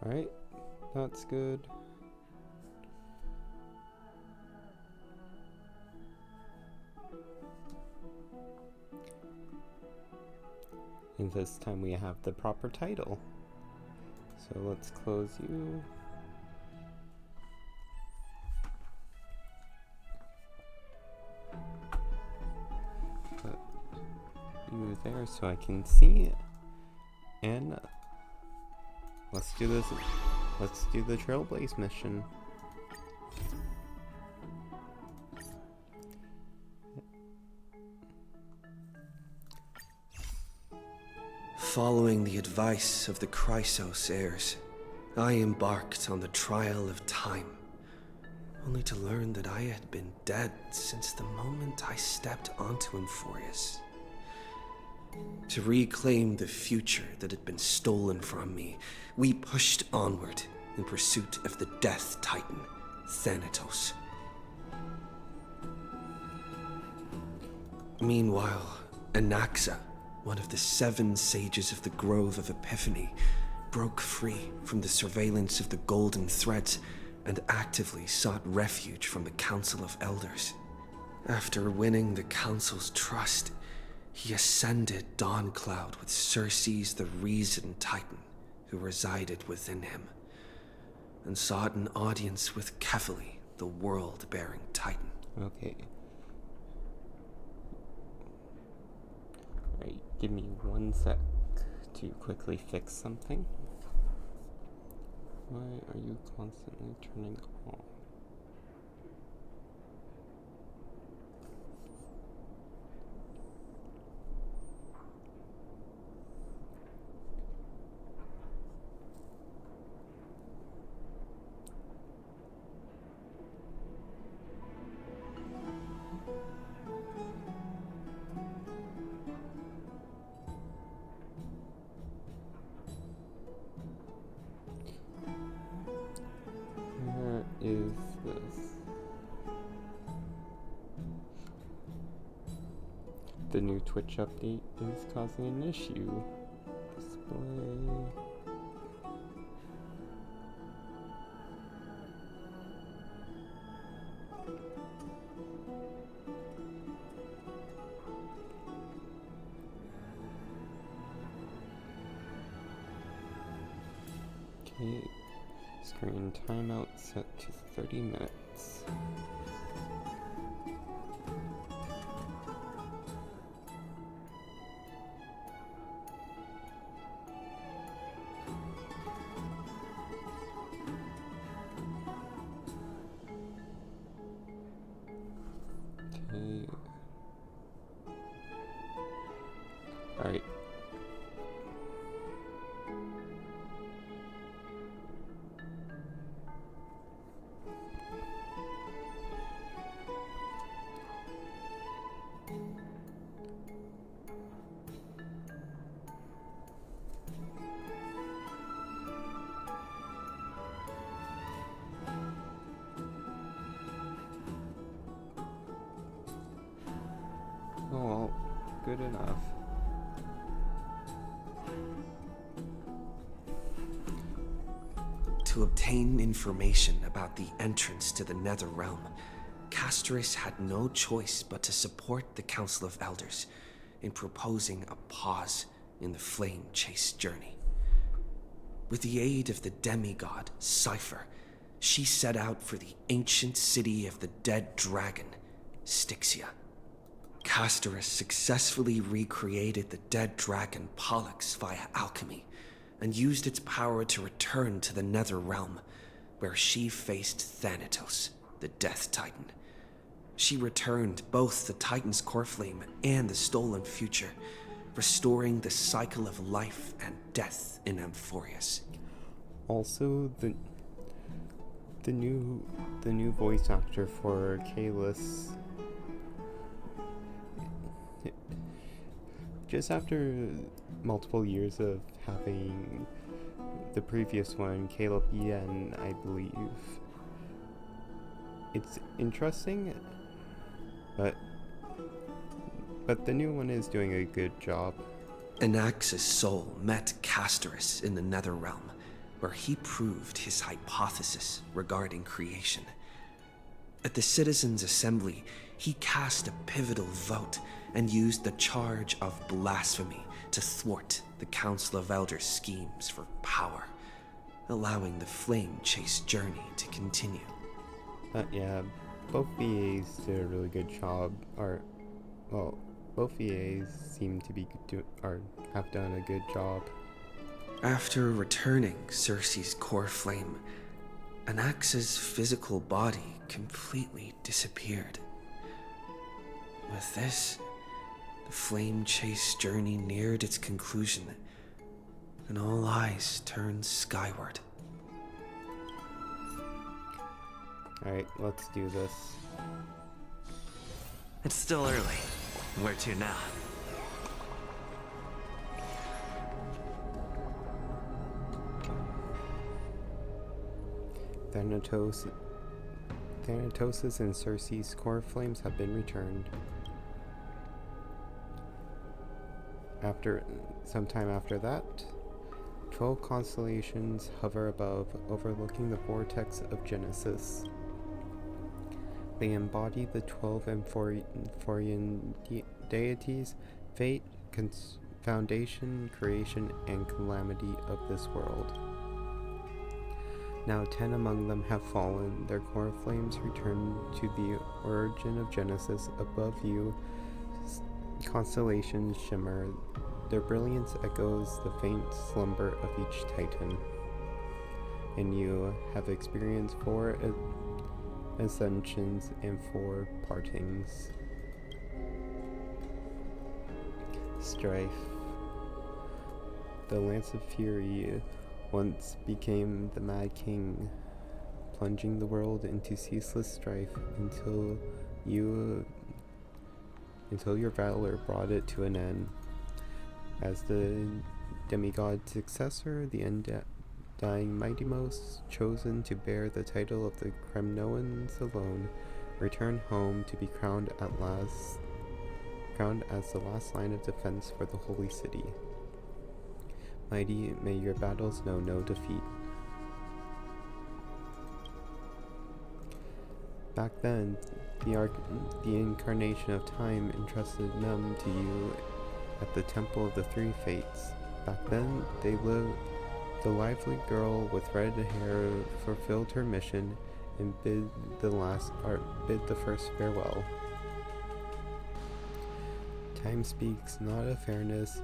Alright, that's good. And this time we have the proper title. So let's close you. Put you there so I can see it. And let's do this. Let's do the Trailblaze mission. Following the advice of the Chrysos heirs, I embarked on the trial of time, only to learn that I had been dead since the moment I stepped onto Emphorius. To reclaim the future that had been stolen from me, we pushed onward in pursuit of the Death Titan, Thanatos. Meanwhile, Anaxa, one of the 7 sages of the Grove of Epiphany, broke free from the surveillance of the Golden Threads and actively sought refuge from the Council of Elders. After winning the Council's trust, he ascended Dawncloud with Circes the Reason Titan, who resided within him, and sought an audience with Kefali, the world-bearing Titan. Okay. Alright, give me 1 sec to quickly fix something. Why are you constantly turning off? Where is this? The new Twitch update is causing an issue. Display. Okay. Screen timeout set to 30 minutes. Okay. Alright. Oh well, good enough. To obtain information about the entrance to the Nether Realm, Castorus had no choice but to support the Council of Elders in proposing a pause in the flame chase journey. With the aid of the demigod, Cypher, she set out for the ancient city of the dead dragon, Styxia. Castorus successfully recreated the dead dragon Pollux via alchemy, and used its power to return to the Nether Realm, where she faced Thanatos, the Death Titan. She returned both the Titan's core flame and the stolen future, restoring the cycle of life and death in Emphorius. Also, the new voice actor for Kalis. Just after multiple years of having the previous one, Caleb Yen, I believe, it's interesting, but the new one is doing a good job. Anaxa's soul met Castorus in the Nether Realm, where he proved his hypothesis regarding creation. At the Citizens' Assembly, he cast a pivotal vote and used the charge of blasphemy to thwart the Council of Elders' schemes for power, allowing the flame chase journey to continue. Yeah, both VAs did a really good job, both VAs seem to be have done a good job. After returning Cersei's core flame, Anaxa's physical body completely disappeared. With this, the flame chase journey neared its conclusion, and all eyes turned skyward. Alright, let's do this. It's still early. Where to now? Thanatos' and Cersei's core flames have been returned. Sometime after that, 12 constellations hover above, overlooking the vortex of Genesis. They embody the 12 Amphorian deities, fate, foundation, creation, and calamity of this world. Now 10 among them have fallen, their core flames return to the origin of Genesis. Above you, constellations shimmer, their brilliance echoes the faint slumber of each titan. And you have experienced 4 ascensions and 4 partings. Strife. The Lance of Fury once became the Mad King, plunging the world into ceaseless strife until your valor brought it to an end. As the demigod successor, the undying Mightymost, chosen to bear the title of the Cremnoans alone, returned home to be crowned as the last line of defense for the Holy City. Mighty, may your battles know no defeat. Back then, the incarnation of time entrusted them to you at the Temple of the Three Fates. Back then, they lived. The lively girl with red hair fulfilled her mission and bid the first farewell. Time speaks not of fairness,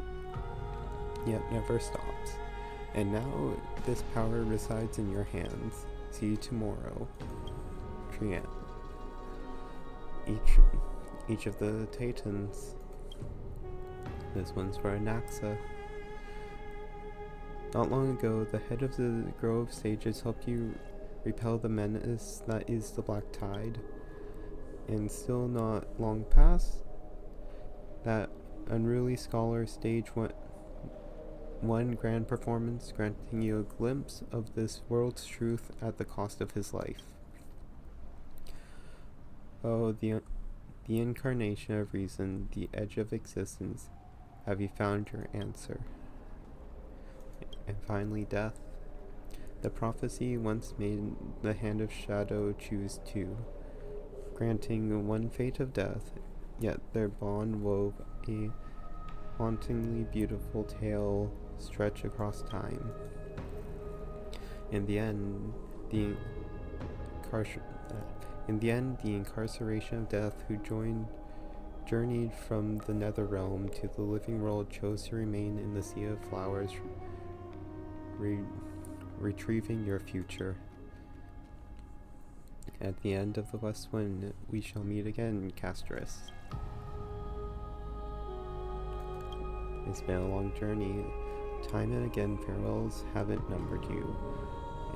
yet never stops. And now this power resides in your hands. See you tomorrow. Trian. Each of the Titans. This one's for Anaxa. Not long ago, the head of the Grove Sages helped you repel the menace that is the Black Tide. And still not long past, that unruly scholar staged one grand performance, granting you a glimpse of this world's truth at the cost of his life. Oh, the incarnation of reason, the edge of existence, have you found your answer? And finally, death. The prophecy once made the hand of shadow choose 2, granting one fate of death, yet their bond wove a hauntingly beautiful tale stretch across time. In the end, the incarceration of death, who journeyed from the nether realm to the living world, chose to remain in the sea of flowers, retrieving your future. At the end of the West Wind, we shall meet again, Castris. It's been a long journey. Time and again, farewells haven't numbered you,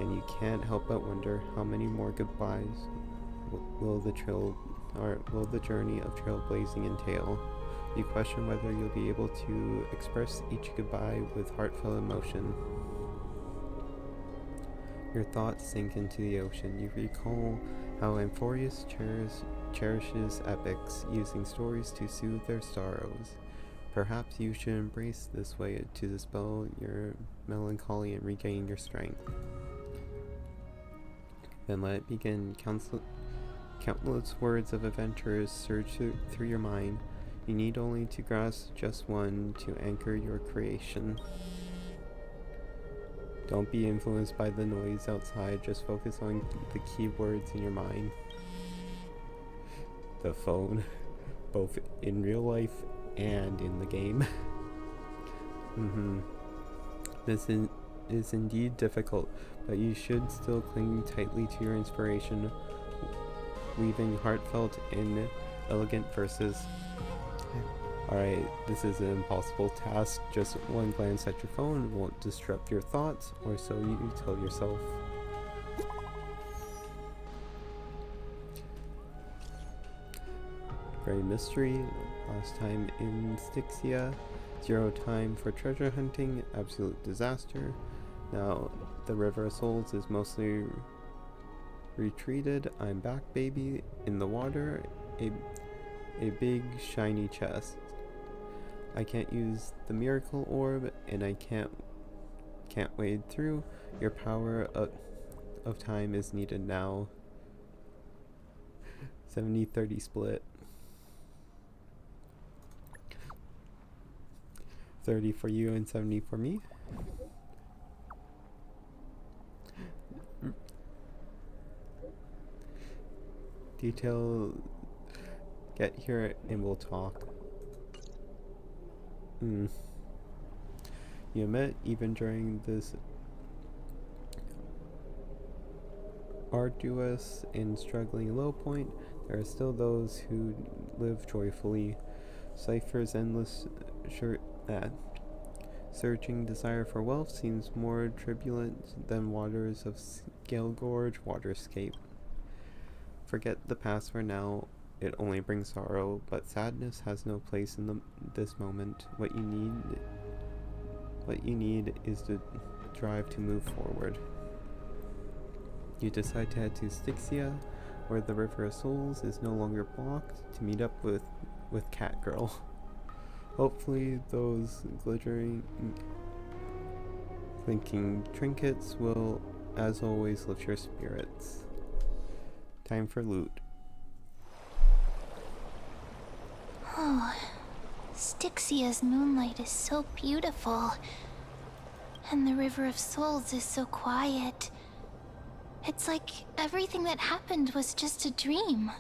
and you can't help but wonder how many more goodbyes will the journey of trailblazing entail. You question whether you'll be able to express each goodbye with heartfelt emotion. Your thoughts sink into the ocean. You recall how Amphorius cherishes epics, using stories to soothe their sorrows. Perhaps you should embrace this way to dispel your melancholy and regain your strength. Then let it begin. Countless words of adventurers surge through your mind. You need only to grasp just one to anchor your creation. Don't be influenced by the noise outside, just focus on the key words in your mind. The phone, both in real life and in the game. This is indeed difficult, but you should still cling tightly to your inspiration, weaving heartfelt and elegant verses. Alright, this is an impossible task. Just one glance at your phone won't disrupt your thoughts, or so you tell yourself. Great mystery. Last time in Styxia. 0 time for treasure hunting. Absolute disaster. Now the River of Souls is mostly retreated. I'm back, baby. In the water. A big shiny chest. I can't use the miracle orb, and I can't wade through. Your power of time is needed now. 70-30 split. 30 for you and 70 for me. Detail. Get here and we'll talk. You admit, even during this arduous and struggling low point, there are still those who live joyfully. Cypher's endless surging desire for wealth seems more turbulent than waters of Gale Gorge waterscape. Forget the past for now. It only brings sorrow, but sadness has no place in this moment. What you need is the drive to move forward. You decide to head to Styxia, where the River of Souls is no longer blocked, to meet up with Catgirl. Hopefully those glittering, clinking trinkets will, as always, lift your spirits. Time for loot. Oh, Styxia's moonlight is so beautiful. And the River of Souls is so quiet. It's like everything that happened was just a dream.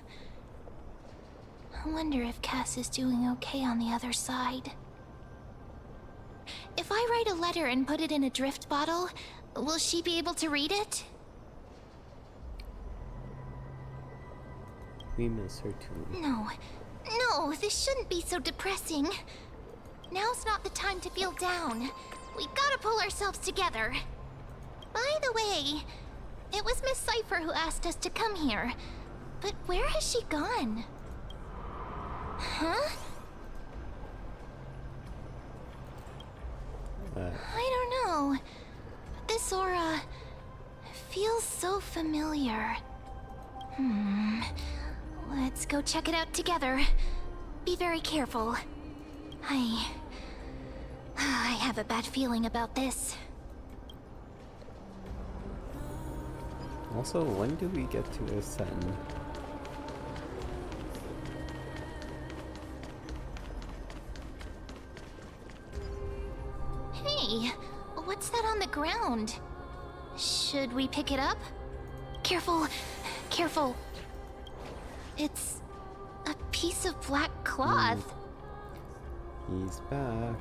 I wonder if Cass is doing okay on the other side. If I write a letter and put it in a drift bottle, will she be able to read it? We miss her too. No, this shouldn't be so depressing. Now's not the time to feel down. We gotta pull ourselves together. By the way, it was Miss Cypher who asked us to come here. But where has she gone? Huh? I don't know. This aura feels so familiar. Let's go check it out together. Be very careful. I have a bad feeling about this. Also, when do we get to ascend? Hey, what's that on the ground? Should we pick it up? Careful, careful. It's a piece of black cloth. He's back.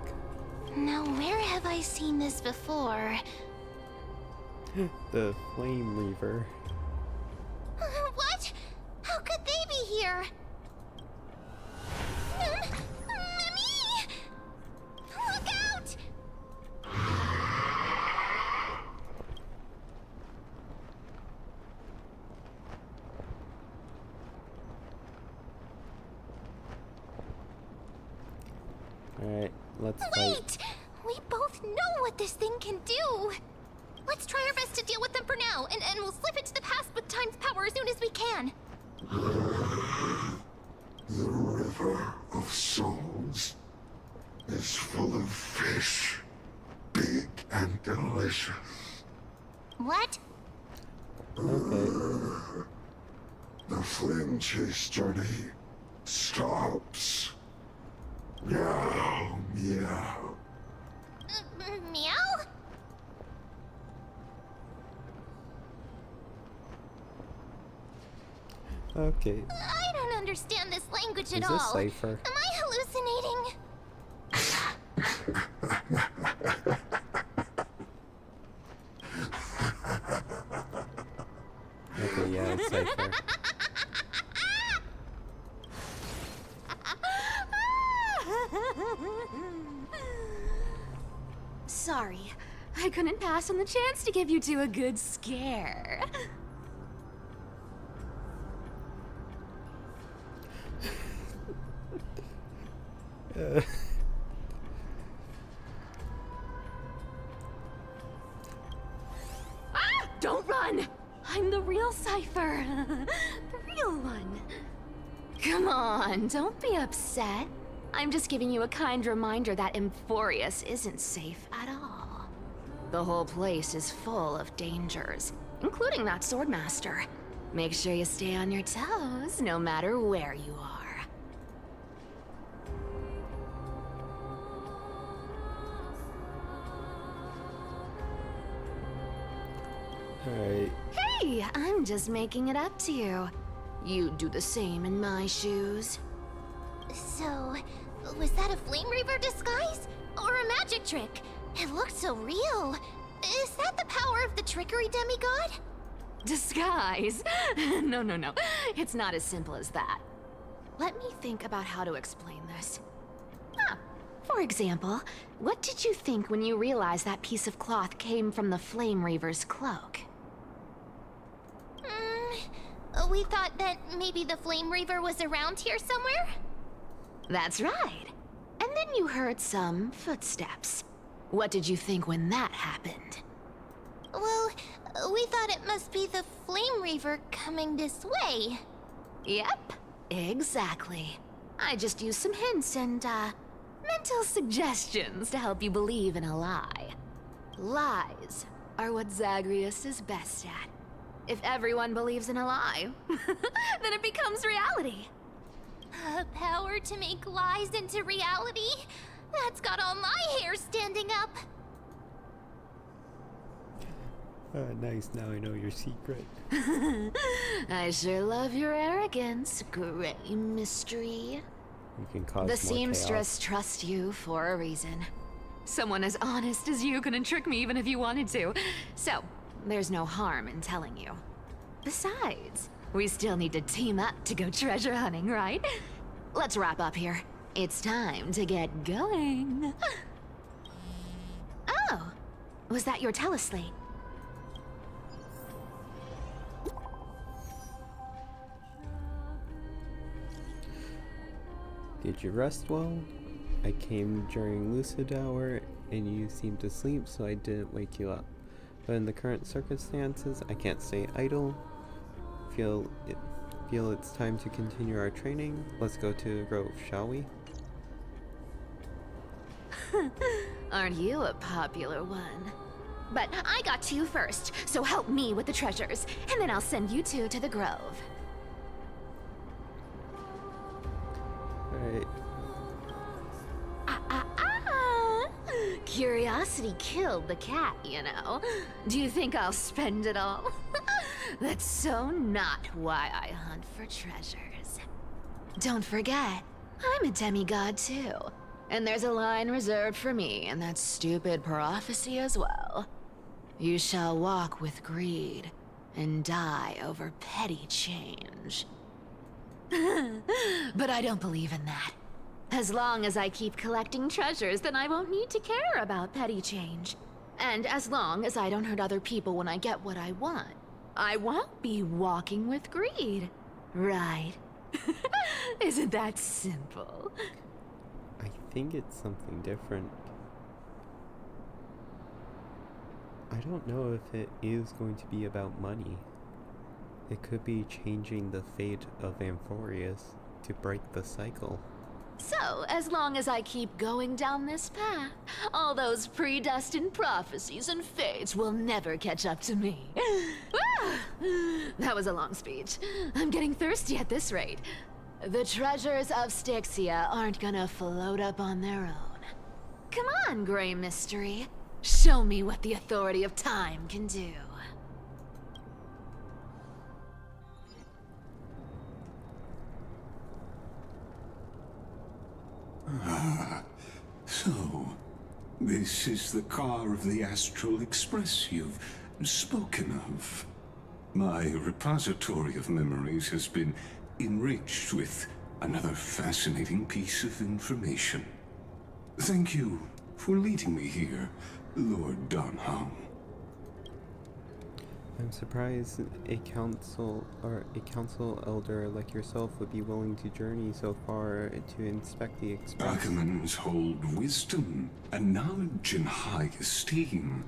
Now, where have I seen this before? The Flame Reaver. What? How could they be here? Mummy! Look out! Alright, let's fight. Wait! We both know what this thing can do. Let's try our best to deal with them for now, and we'll slip into the past with time's power as soon as we can. The River of Souls. is full of fish, big and delicious. What? Okay. The flame chase journey stops. Meow, meow. Meow? Okay. I don't understand this language at Is all. this Cypher? Am I hallucinating? Okay, yeah, it's Cypher. Sorry, I couldn't pass on the chance to give you two a good scare. Ah! Don't run! I'm the real Cypher. The real one. Come on, don't be upset. I'm just giving you a kind reminder that Emphorius isn't safe at all. The whole place is full of dangers, including that Swordmaster. Make sure you stay on your toes, no matter where you are. Alright. Hey, I'm just making it up to you. You'd do the same in my shoes. So, was that a Flame Reaver disguise? Or a magic trick? It looked so real. Is that the power of the trickery demigod? Disguise? No. It's not as simple as that. Let me think about how to explain this. For example, what did you think when you realized that piece of cloth came from the Flame Reaver's cloak? We thought that maybe the Flame Reaver was around here somewhere? That's right. And then you heard some footsteps. What did you think when that happened? Well, we thought it must be the Flame Reaver coming this way. Yep, exactly. I just used some hints and, mental suggestions to help you believe in a lie. Lies are what Zagreus is best at. If everyone believes in a lie, then it becomes reality. Power to make lies into reality? That's got all my hair standing up. Nice, now I know your secret. I sure love your arrogance, Gray Mystery. You can cause The more seamstress trusts you for a reason. Someone as honest as you couldn't trick me even if you wanted to. So, there's no harm in telling you. Besides, we still need to team up to go treasure hunting, right? Let's wrap up here. It's time to get going. Oh, was that your teleslate? Did you rest well? I came during lucid hour and you seemed to sleep, so I didn't wake you up. But in the current circumstances, I can't stay idle. Feel it's time to continue our training. Let's go to the grove, shall we? Aren't you a popular one? But I got to you first, so help me with the treasures, and then I'll send you two to the grove. Alright. Curiosity killed the cat, you know. Do you think I'll spend it all? That's so not why I hunt for treasures. Don't forget, I'm a demigod too. And there's a line reserved for me in that stupid prophecy as well. You shall walk with greed and die over petty change. But I don't believe in that. As long as I keep collecting treasures, then I won't need to care about petty change. And as long as I don't hurt other people when I get what I want, I won't be walking with greed. Right? Isn't that simple? I think it's something different. I don't know if it is going to be about money. It could be changing the fate of Amphorius to break the cycle. So, as long as I keep going down this path, all those predestined prophecies and fates will never catch up to me. Ah! That was a long speech. I'm getting thirsty at this rate. The treasures of Styxia aren't gonna float up on their own. Come on, Grey Mystery. Show me what the authority of time can do. So, this is the car of the Astral Express you've spoken of. My repository of memories has been enriched with another fascinating piece of information. Thank you for leading me here, Lord Donham. I'm surprised a council elder like yourself would be willing to journey so far to inspect the express. Ackermans hold wisdom and knowledge in high esteem.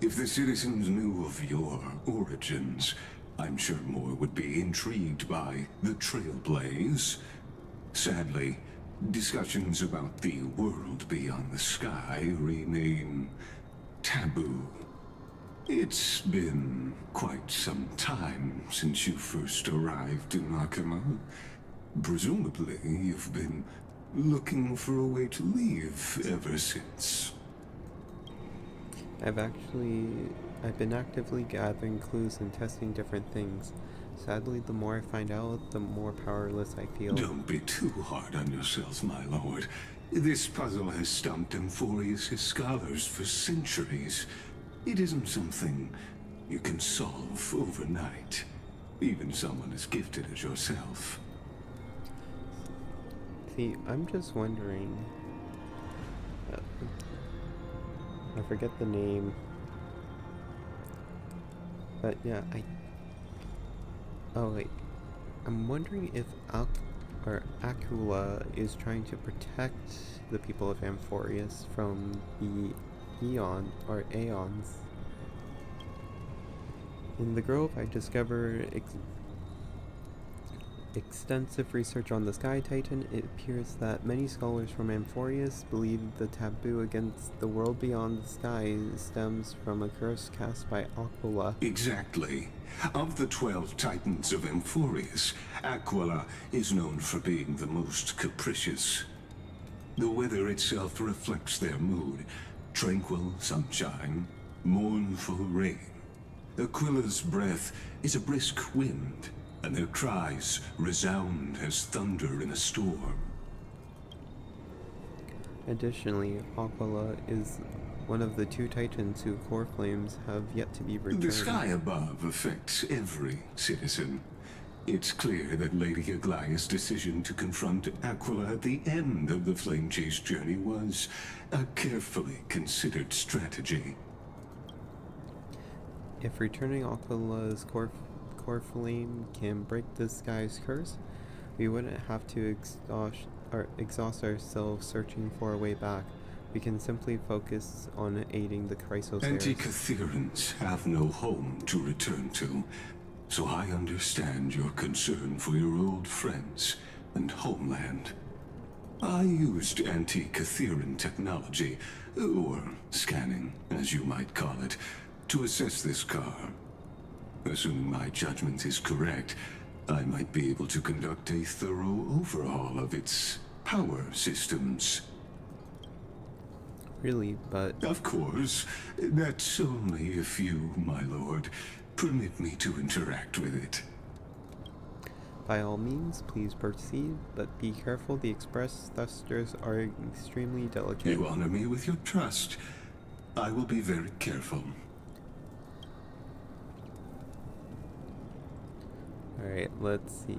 If the citizens knew of your origins, I'm sure more would be intrigued by the Trailblaze. Sadly, discussions about the world beyond the sky remain taboo. It's been quite some time since you first arrived in Akima. Presumably, you've been looking for a way to leave ever since. I've been actively gathering clues and testing different things. Sadly, the more I find out, the more powerless I feel. Don't be too hard on yourself, my lord. This puzzle has stumped Amphorius' scholars for centuries. It isn't something you can solve overnight, even someone as gifted as yourself. See, I'm just wondering... I forget the name. But yeah, Oh wait. I'm wondering if Aquila is trying to protect the people of Amphorius from the Aeons. In the Grove, I discovered extensive research on the Sky Titan. It appears that many scholars from Amphorius believe the taboo against the world beyond the sky stems from a curse cast by Aquila. Exactly. Of the 12 Titans of Amphorius, Aquila is known for being the most capricious. The weather itself reflects their mood. Tranquil sunshine, mournful rain. Aquila's breath is a brisk wind, and their cries resound as thunder in a storm. Additionally, Aquila is one of the 2 Titans whose core flames have yet to be returned. The sky above affects every citizen. It's clear that Lady Aglaya's decision to confront Aquila at the end of the Flame Chase journey was a carefully considered strategy. If returning Aquila's core flame can break the sky's curse, we wouldn't have to exhaust ourselves searching for a way back. We can simply focus on aiding the Chrysosaurus. Anti-Catherians have no home to return to, so I understand your concern for your old friends and homeland. I used anti-Catherian technology, or scanning, as you might call it, to assess this car. Assuming my judgment is correct, I might be able to conduct a thorough overhaul of its power systems. Really, but... Of course. That's only if you, my lord, permit me to interact with it. By all means, please proceed, but be careful. The express thrusters are extremely delicate. You honor me with your trust. I will be very careful. Alright, let's see.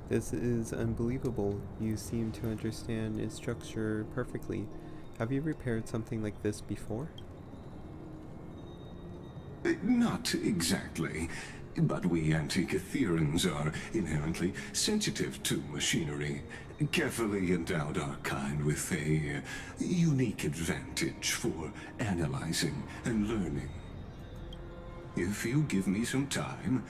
This is unbelievable. You seem to understand its structure perfectly. Have you repaired something like this before? Not exactly, but we Anti-Catherians are inherently sensitive to machinery. Carefully endowed our kind with a unique advantage for analyzing and learning. If you give me some time,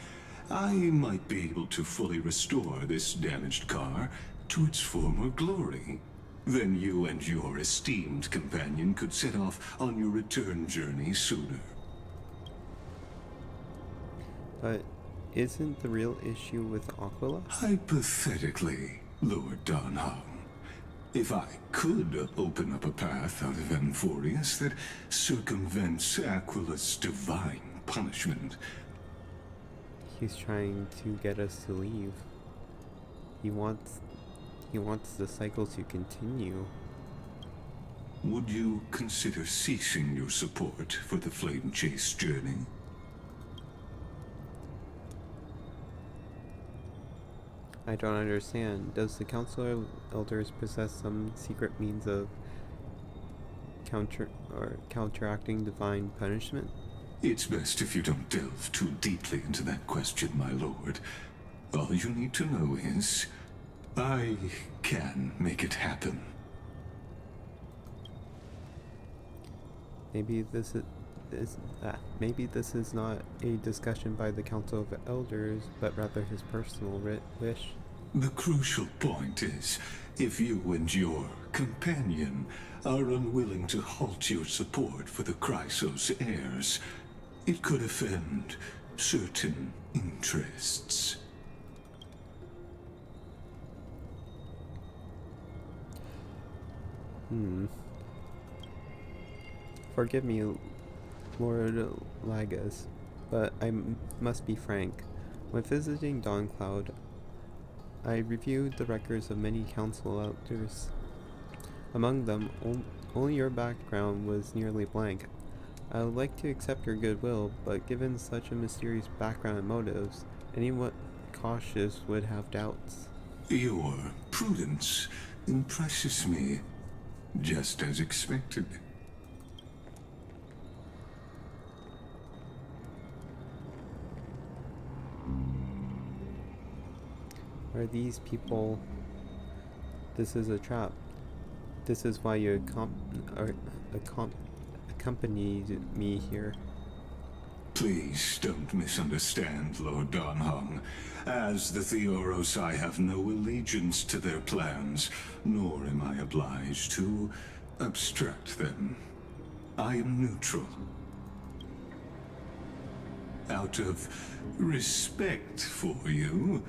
I might be able to fully restore this damaged car to its former glory. Then you and your esteemed companion could set off on your return journey sooner. But isn't the real issue with Aquila? Hypothetically, Lord Donham, if I could open up a path out of Amphorius that circumvents Aquila's divine punishment. He's trying to get us to leave. He wants the cycle to continue. Would you consider ceasing your support for the Flame Chase journey? I don't understand. Does the Council of Elders possess some secret means of counteracting divine punishment? It's best if you don't delve too deeply into that question, my lord. All you need to know is, I can make it happen. Maybe this is not a discussion by the Council of Elders, but rather his personal wish. The crucial point is, if you and your companion are unwilling to halt your support for the Chrysos heirs, it could offend certain interests. Forgive me, Lord Lagus, but I must be frank. When visiting Dawncloud, I reviewed the records of many council elders. Among them, only your background was nearly blank. I would like to accept your goodwill, but given such a mysterious background and motives, anyone cautious would have doubts. Your prudence impresses me, just as expected. Are these people? This is a trap. This is why you accompanied me here. Please don't misunderstand, Lord Donham. As the Theoros, I have no allegiance to their plans, nor am I obliged to obstruct them. I am neutral. Out of respect for you,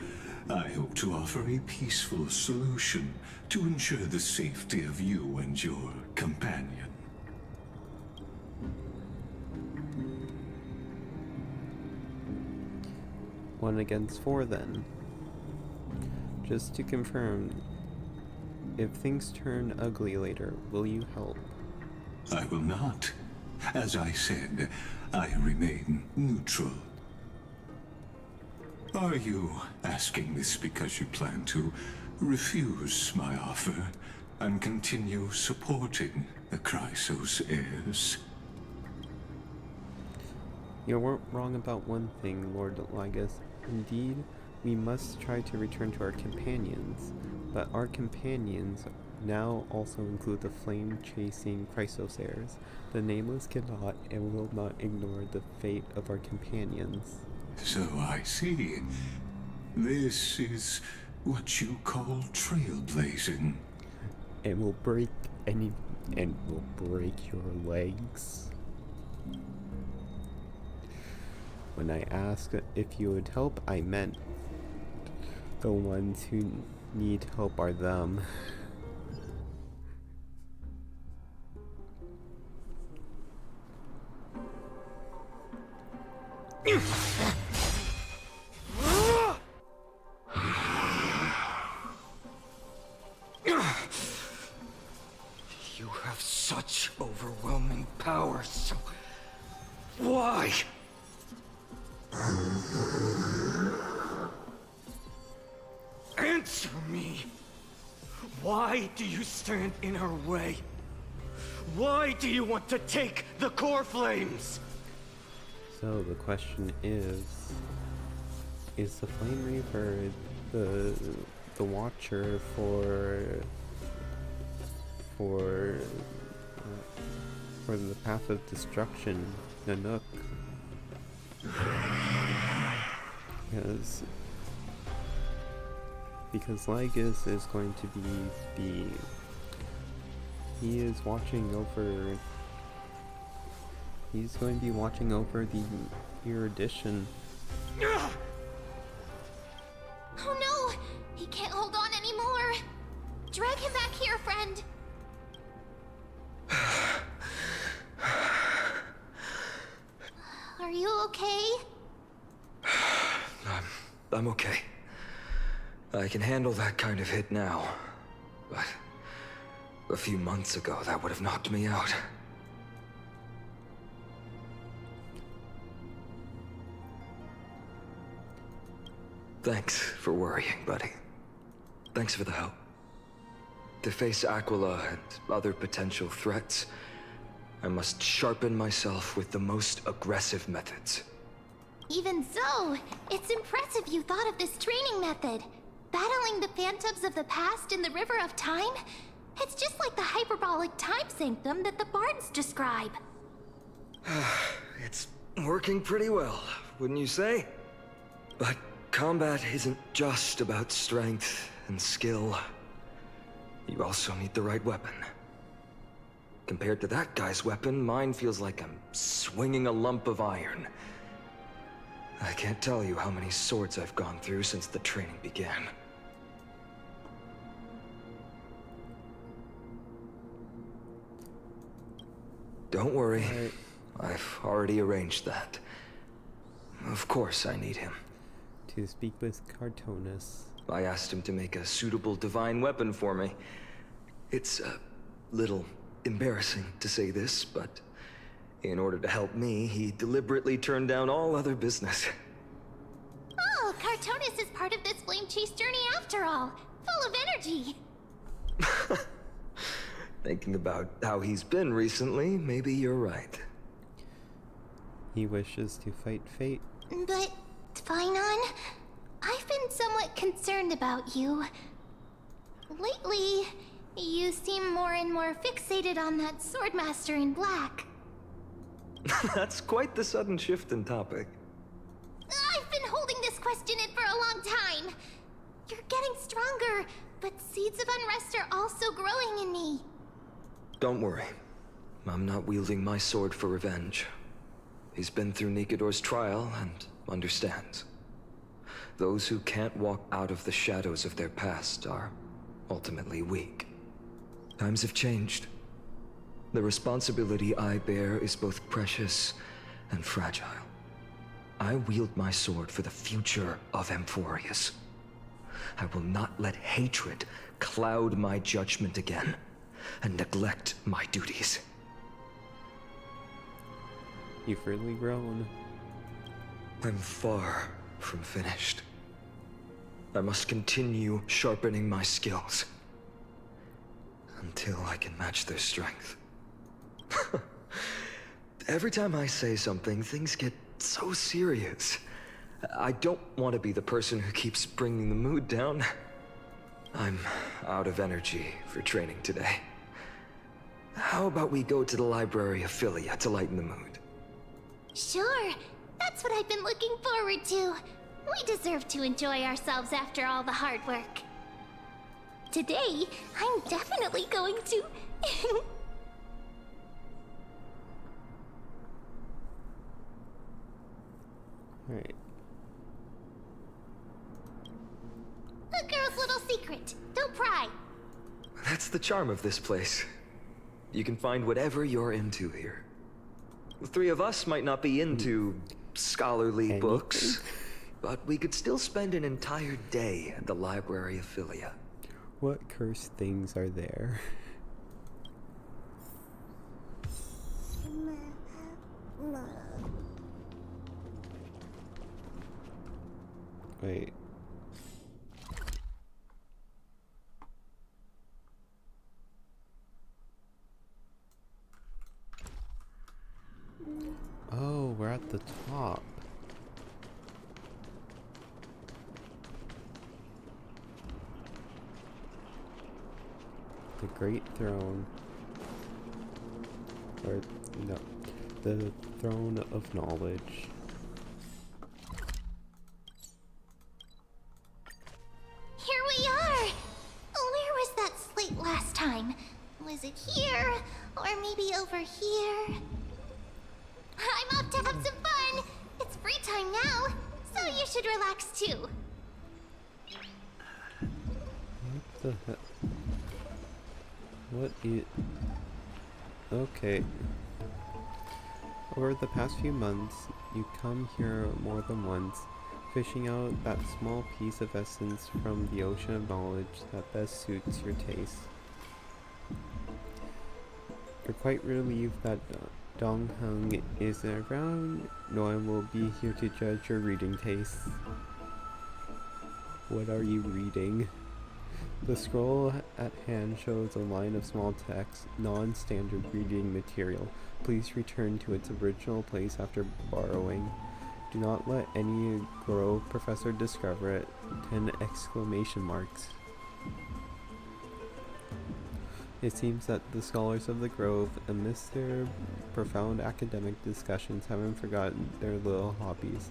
I hope to offer a peaceful solution to ensure the safety of you and your companion. One against four, then. Just to confirm, if things turn ugly later, will you help? I will not. As I said, I remain neutral. Are you asking this because you plan to refuse my offer and continue supporting the Chrysos heirs? You weren't wrong about one thing, Lord Lagus. Indeed, we must try to return to our companions, but our companions now also include the flame-chasing Chrysos heirs. The Nameless cannot and will not ignore the fate of our companions. So I see. This is what you call trailblazing. It will break will break your legs. When I asked if you would help, I meant the ones who need help are them. You have such overwhelming power, so why? Answer me! Why do you stand in her way? Why do you want to take the core flames? So the question is the Flame Reaper the watcher for the path of destruction, Nanook? Because Lygus is going to be he's going to be watching over the erudition. Oh no! He can't hold on anymore! Drag him back here, friend! Are you okay? I'm okay. I can handle that kind of hit now. But a few months ago, that would have knocked me out. Thanks for worrying, buddy. Thanks for the help. To face Aquila and other potential threats, I must sharpen myself with the most aggressive methods. Even so, it's impressive you thought of this training method. Battling the phantoms of the past in the River of Time? It's just like the hyperbolic time sanctum that the bards describe. It's working pretty well, wouldn't you say? But combat isn't just about strength and skill. You also need the right weapon. Compared to that guy's weapon, mine feels like I'm swinging a lump of iron. I can't tell you how many swords I've gone through since the training began. Don't worry. I've already arranged that. Of course I need him. To speak with Cartonis. I asked him to make a suitable divine weapon for me. It's a little embarrassing to say this, but in order to help me, he deliberately turned down all other business. Oh, Cartonis is part of this flame chase journey after all. Full of energy. Thinking about how he's been recently, maybe you're right. He wishes to fight fate. But, Phainon, I've been somewhat concerned about you. Lately, you seem more and more fixated on that Swordmaster in black. That's quite the sudden shift in topic. I've been holding this question in for a long time. You're getting stronger, but seeds of unrest are also growing in me. Don't worry. I'm not wielding my sword for revenge. He's been through Nikador's trial and understands. Those who can't walk out of the shadows of their past are ultimately weak. Times have changed. The responsibility I bear is both precious and fragile. I wield my sword for the future of Amphorius. I will not let hatred cloud my judgment again and neglect my duties. You've really grown. I'm far from finished. I must continue sharpening my skills until I can match their strength. Every time I say something, things get so serious. I don't want to be the person who keeps bringing the mood down. I'm out of energy for training today. How about we go to the Library of Philia to lighten the mood? Sure, that's what I've been looking forward to. We deserve to enjoy ourselves after all the hard work. Today, I'm definitely going to... Alright. A girl's little secret. Don't pry. That's the charm of this place. You can find whatever you're into here. The three of us might not be into scholarly books, but we could still spend an entire day at the Library of Philia. What cursed things are there? Wait. Oh, we're at the top. The Great Throne. Or, no. The Throne of Knowledge. time. Was it here? Or maybe over here? I'm off to have some fun! It's free time now, so you should relax too. What the heck? What is... Okay. Over the past few months, you come here more than once, fishing out that small piece of essence from the ocean of knowledge that best suits your taste. You're quite relieved that Dong Heng isn't around. No one will be here to judge your reading tastes. What are you reading? The scroll at hand shows a line of small text, non-standard reading material. Please return to its original place after borrowing. Do not let any Grove professor discover it. 10 exclamation marks. It seems that the scholars of the Grove, amidst their profound academic discussions, haven't forgotten their little hobbies.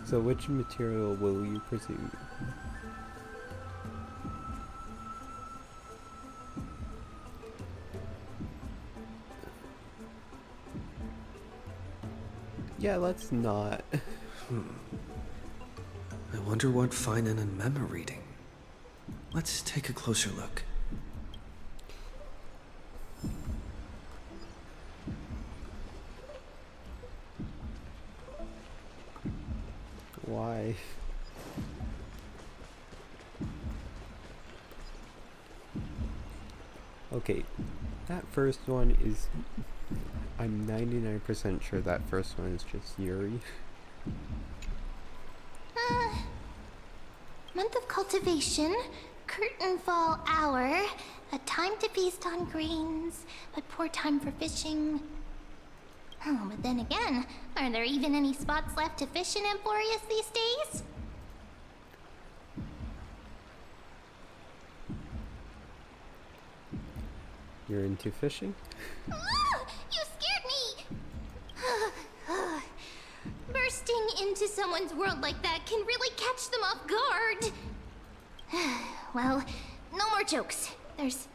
So which material will you pursue? Yeah, let's not. I wonder what Finan and Mem are reading. Let's take a closer look. Why? Okay, that first one is... I'm 99% sure that first one is just Yuri. Month of cultivation, curtain fall hour, a time to feast on grains, but poor time for fishing. Oh, but then again, are there even any spots left to fish in Emporius these days? You're into fishing? Ah, you scared me! Bursting into someone's world like that can really catch them off guard. Well, no more jokes. There's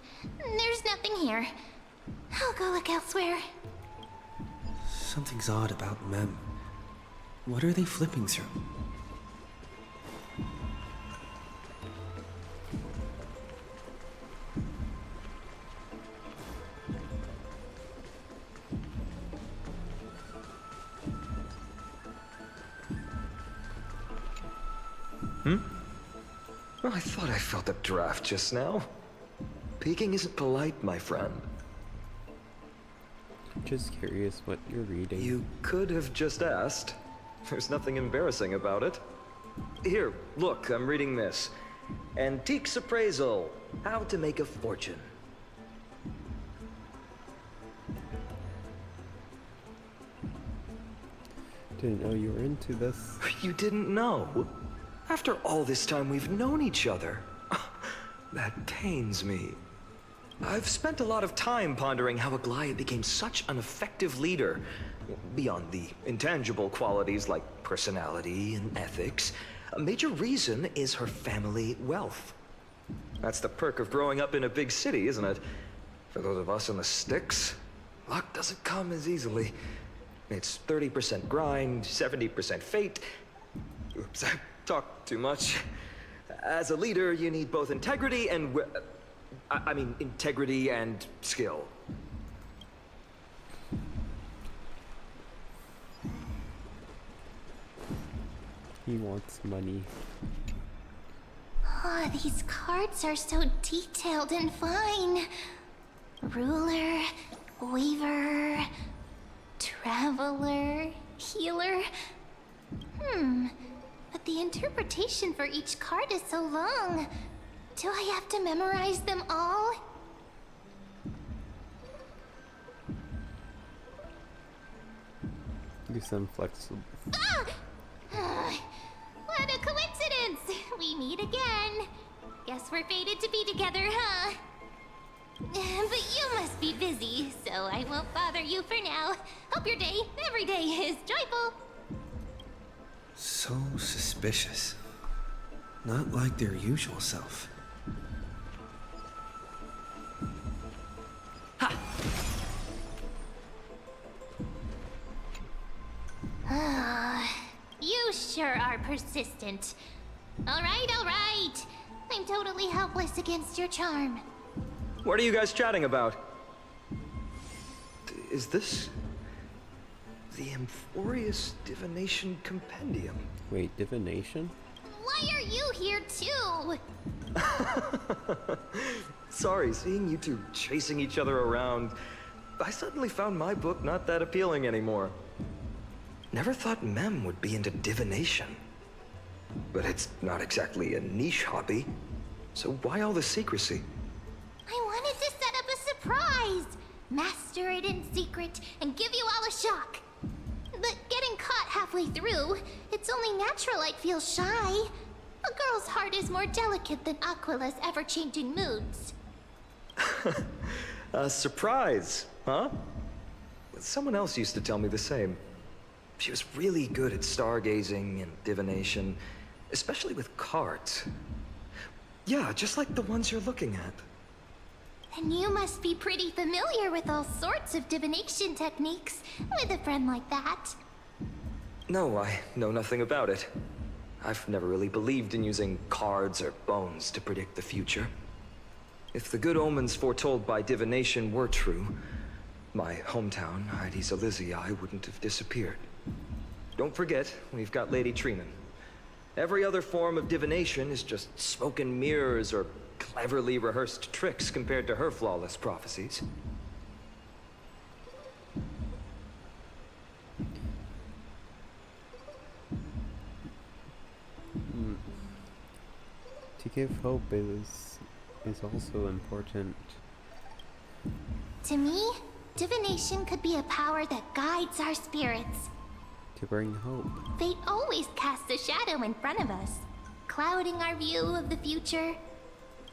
nothing here. I'll go look elsewhere. Something's odd about Mem. What are they flipping through? I thought I felt a draft just now. Peeking isn't polite, my friend. Just curious what you're reading. You could have just asked. There's nothing embarrassing about it. Here, look, I'm reading this. Antiques Appraisal. How to Make a Fortune. Didn't know you were into this. You didn't know? After all this time we've known each other. That pains me. I've spent a lot of time pondering how Aglaia became such an effective leader. Beyond the intangible qualities like personality and ethics, a major reason is her family wealth. That's the perk of growing up in a big city, isn't it? For those of us in the sticks, luck doesn't come as easily. It's 30% grind, 70% fate. Oops, I talked too much. As a leader, you need both integrity and... integrity and skill. He wants money. Oh, these cards are so detailed and fine. Ruler, weaver, traveler, healer. But the interpretation for each card is so long. Do I have to memorize them all? Do some flexible. What a coincidence! We meet again. Guess we're fated to be together, huh? But you must be busy, so I won't bother you for now. Hope your day, every day, is joyful. So suspicious. Not like their usual self. persistent. Alright, alright. I'm totally helpless against your charm. What are you guys chatting about? Is this the Amphorius Divination Compendium? Wait, divination? Why are you here too? Sorry, seeing you two chasing each other around, I suddenly found my book not that appealing anymore. Never thought Mem would be into divination. But it's not exactly a niche hobby, so why all the secrecy? I wanted to set up a surprise! Master it in secret and give you all a shock. But getting caught halfway through, it's only natural I'd feel shy. A girl's heart is more delicate than Aquila's ever-changing moods. A surprise, huh? Someone else used to tell me the same. She was really good at stargazing and divination, especially with cards. Yeah, just like the ones you're looking at. And you must be pretty familiar with all sorts of divination techniques with a friend like that. No, I know nothing about it. I've never really believed in using cards or bones to predict the future. If the good omens foretold by divination were true, my hometown, Hydes Elysiae, wouldn't have disappeared. Don't forget, we've got Lady Trina. Every other form of divination is just smoke and mirrors or cleverly rehearsed tricks compared to her flawless prophecies. To give hope is also important. To me, divination could be a power that guides our spirits. To bring hope. Fate always casts a shadow in front of us, clouding our view of the future.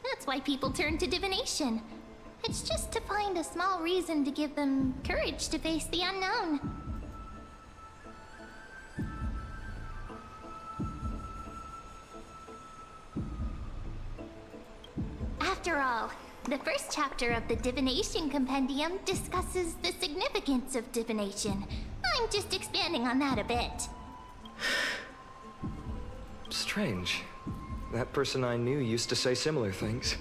That's why people turn to divination. It's just to find a small reason to give them courage to face the unknown. After all, the first chapter of the Divination Compendium discusses the significance of divination. I'm just expanding on that a bit. Strange. That person I knew used to say similar things.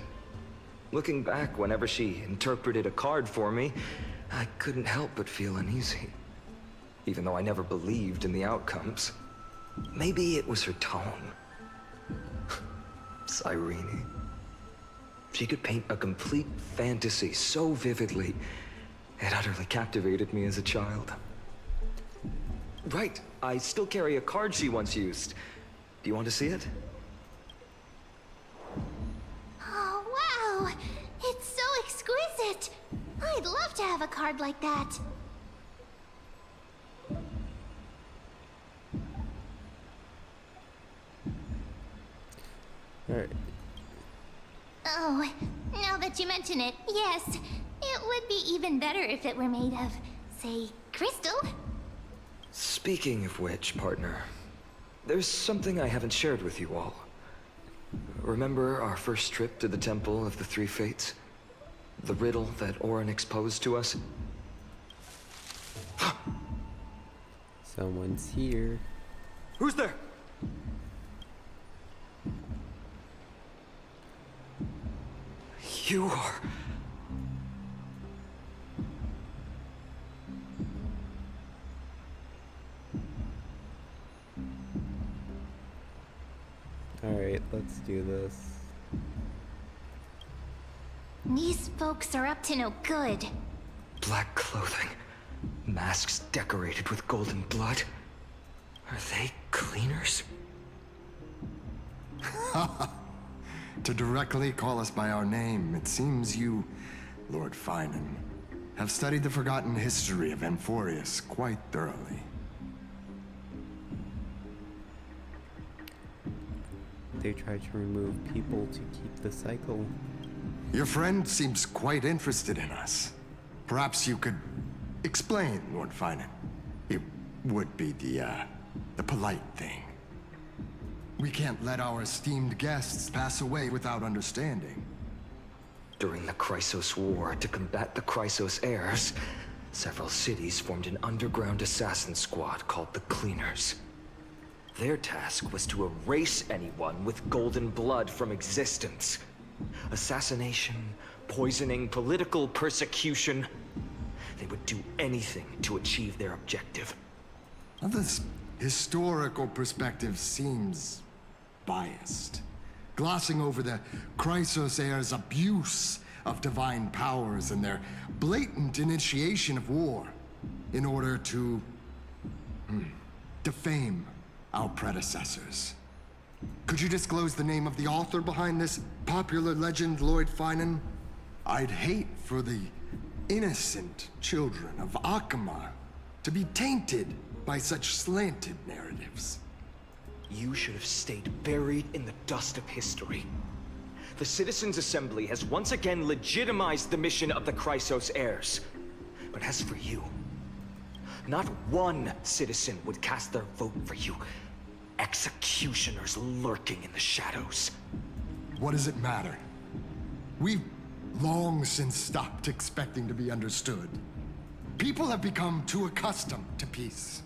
Looking back, whenever she interpreted a card for me, I couldn't help but feel uneasy. Even though I never believed in the outcomes. Maybe it was her tone. Cyrene. She could paint a complete fantasy so vividly, it utterly captivated me as a child. Right, I still carry a card she once used. Do you want to see it? Oh, wow! It's so exquisite! I'd love to have a card like that. Alright. Oh, now that you mention it, yes. It would be even better if it were made of, say, crystal. Speaking of which, partner, there's something I haven't shared with you all. Remember our first trip to the Temple of the Three Fates? The riddle that Orynyx posed to us? Someone's here. Who's there? You are... Alright, let's do this. These folks are up to no good. Black clothing, masks decorated with golden blood. Are they cleaners? To directly call us by our name, it seems you, Lord Finan, have studied the forgotten history of Amphorius quite thoroughly. They try to remove people to keep the cycle. Your friend seems quite interested in us. Perhaps you could explain, Lord Finan. It would be the polite thing. We can't let our esteemed guests pass away without understanding. During the Chrysos War, to combat the Chrysos heirs, several cities formed an underground assassin squad called the Cleaners. Their task was to erase anyone with golden blood from existence. Assassination, poisoning, political persecution. They would do anything to achieve their objective. Well, this historical perspective seems biased, glossing over the Chrysos heirs' abuse of divine powers and their blatant initiation of war in order to defame our predecessors. Could you disclose the name of the author behind this popular legend, Lord Finan? I'd hate for the innocent children of Akama to be tainted by such slanted narratives. You should have stayed buried in the dust of history. The Citizens' Assembly has once again legitimized the mission of the Chrysos heirs. But as for you, not one citizen would cast their vote for you. Executioners lurking in the shadows. What does it matter? We've long since stopped expecting to be understood. People have become too accustomed to peace,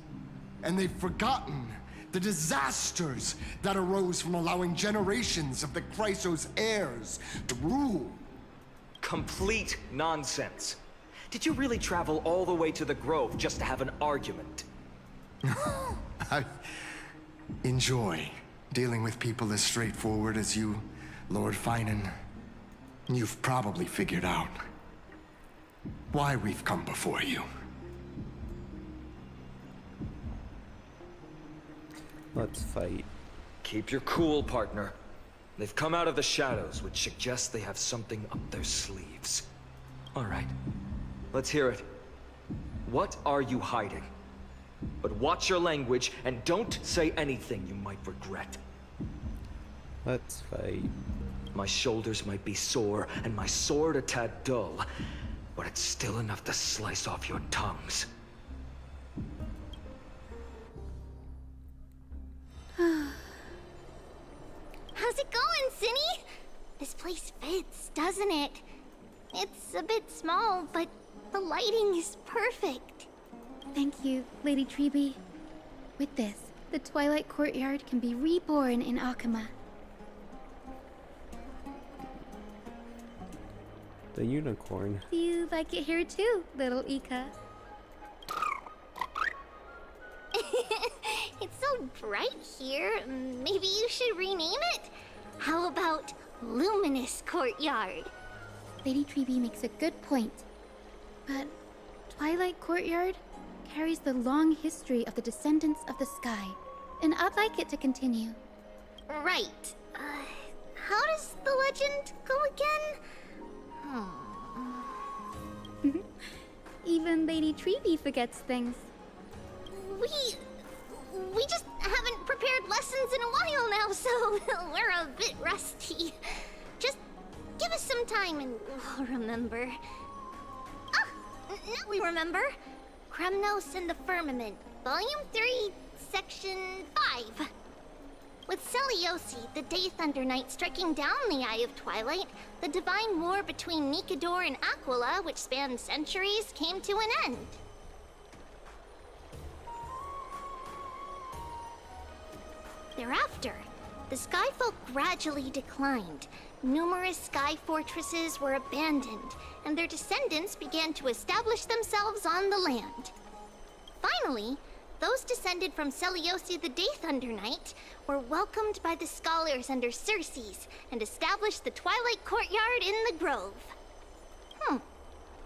and they've forgotten the disasters that arose from allowing generations of the Chrysos heirs to rule. Complete nonsense. Did you really travel all the way to the Grove just to have an argument? I enjoy dealing with people as straightforward as you, Lord Finan. You've probably figured out why we've come before you. Let's fight. Keep your cool, partner. They've come out of the shadows, which suggests they have something up their sleeves. All right, let's hear it. What are you hiding? But watch your language and don't say anything you might regret. Let's fight. My shoulders might be sore and my sword a tad dull, but it's still enough to slice off your tongues. How's it going, Cinny? This place fits, doesn't it? It's a bit small, but the lighting is perfect. Thank you, Lady Treeby. With this, the Twilight Courtyard can be reborn in Akama. The unicorn. Do you like it here too, little Ika? It's so bright here. Maybe you should rename it? How about Luminous Courtyard? Lady Treeby makes a good point. But Twilight Courtyard carries the long history of the descendants of the sky, and I'd like it to continue. Right. How does the legend go again? Even Lady Treeby forgets things. We just haven't prepared lessons in a while now, so we're a bit rusty. Just give us some time and we'll remember. Ah! Now we remember. Kremnos and the Firmament, Volume 3, Section 5. With Seliosi, the Day Thunder Knight, striking down the Eye of Twilight, the divine war between Nikador and Aquila, which spanned centuries, came to an end. Thereafter, the Skyfolk gradually declined. Numerous sky fortresses were abandoned, and their descendants began to establish themselves on the land. Finally, those descended from Seliosi the Day Thunder Knight were welcomed by the scholars under Circes and established the Twilight Courtyard in the Grove.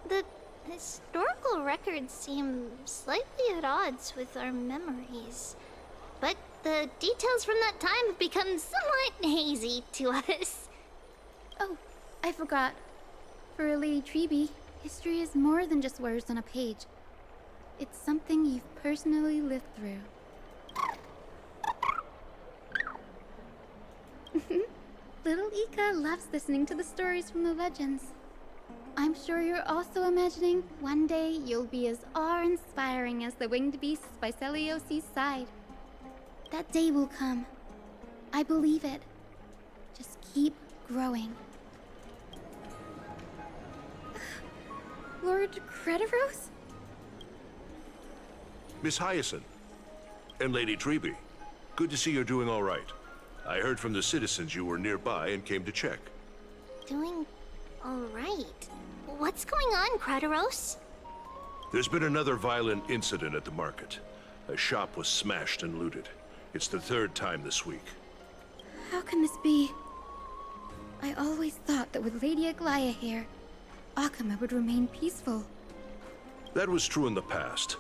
The historical records seem slightly at odds with our memories, but the details from that time have become somewhat hazy to us. Oh, I forgot. For Lady Treeby, history is more than just words on a page. It's something you've personally lived through. Little Ika loves listening to the stories from the legends. I'm sure you're also imagining one day you'll be as awe-inspiring as the winged beasts by Seliosi's side. That day will come. I believe it. Just keep growing. Lord Crediros? Miss Hyacinth and Lady Treeby, Good to see you're doing all right. I heard from the citizens you were nearby and came to check. Doing alright. What's going on, Crateros? There's been another violent incident at the market. A shop was smashed and looted. It's the third time this week. How can this be? I always thought that with Lady Aglaya here, Akama would remain peaceful. That was true in the past.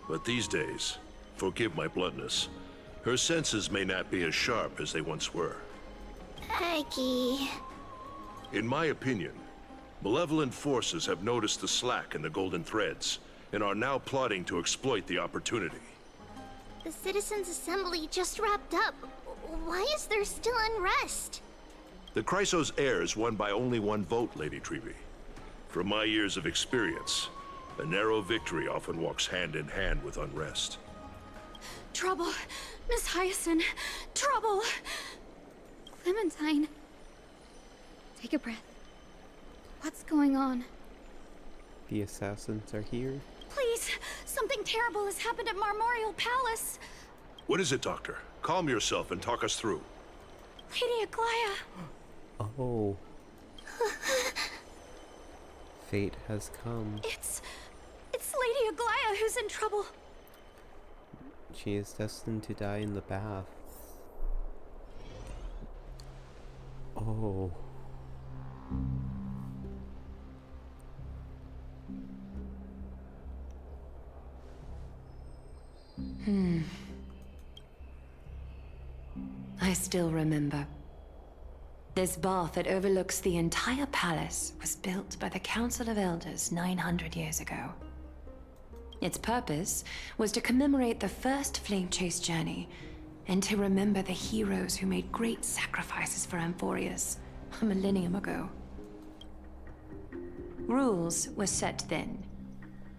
But these days, forgive my bluntness, her senses may not be as sharp as they once were. Aggie. In my opinion, malevolent forces have noticed the slack in the Golden Threads and are now plotting to exploit the opportunity. The Citizens' Assembly just wrapped up. Why is there still unrest? The Chrysos heirs won by only one vote, Lady Trevi. From my years of experience, a narrow victory often walks hand in hand with unrest. Trouble! Miss Hyacinth! Trouble! Clementine. Take a breath. What's going on? The assassins are here. Please! Something terrible has happened at Marmorial Palace! What is it, Doctor? Calm yourself and talk us through. Lady Aglaya! Oh. Fate has come. It's Lady Aglaya who's in trouble. She is destined to die in the bath. Oh. I still remember. This bath that overlooks the entire palace was built by the Council of Elders 900 years ago. Its purpose was to commemorate the first Flame Chase journey and to remember the heroes who made great sacrifices for Amphorius a millennium ago. Rules were set then.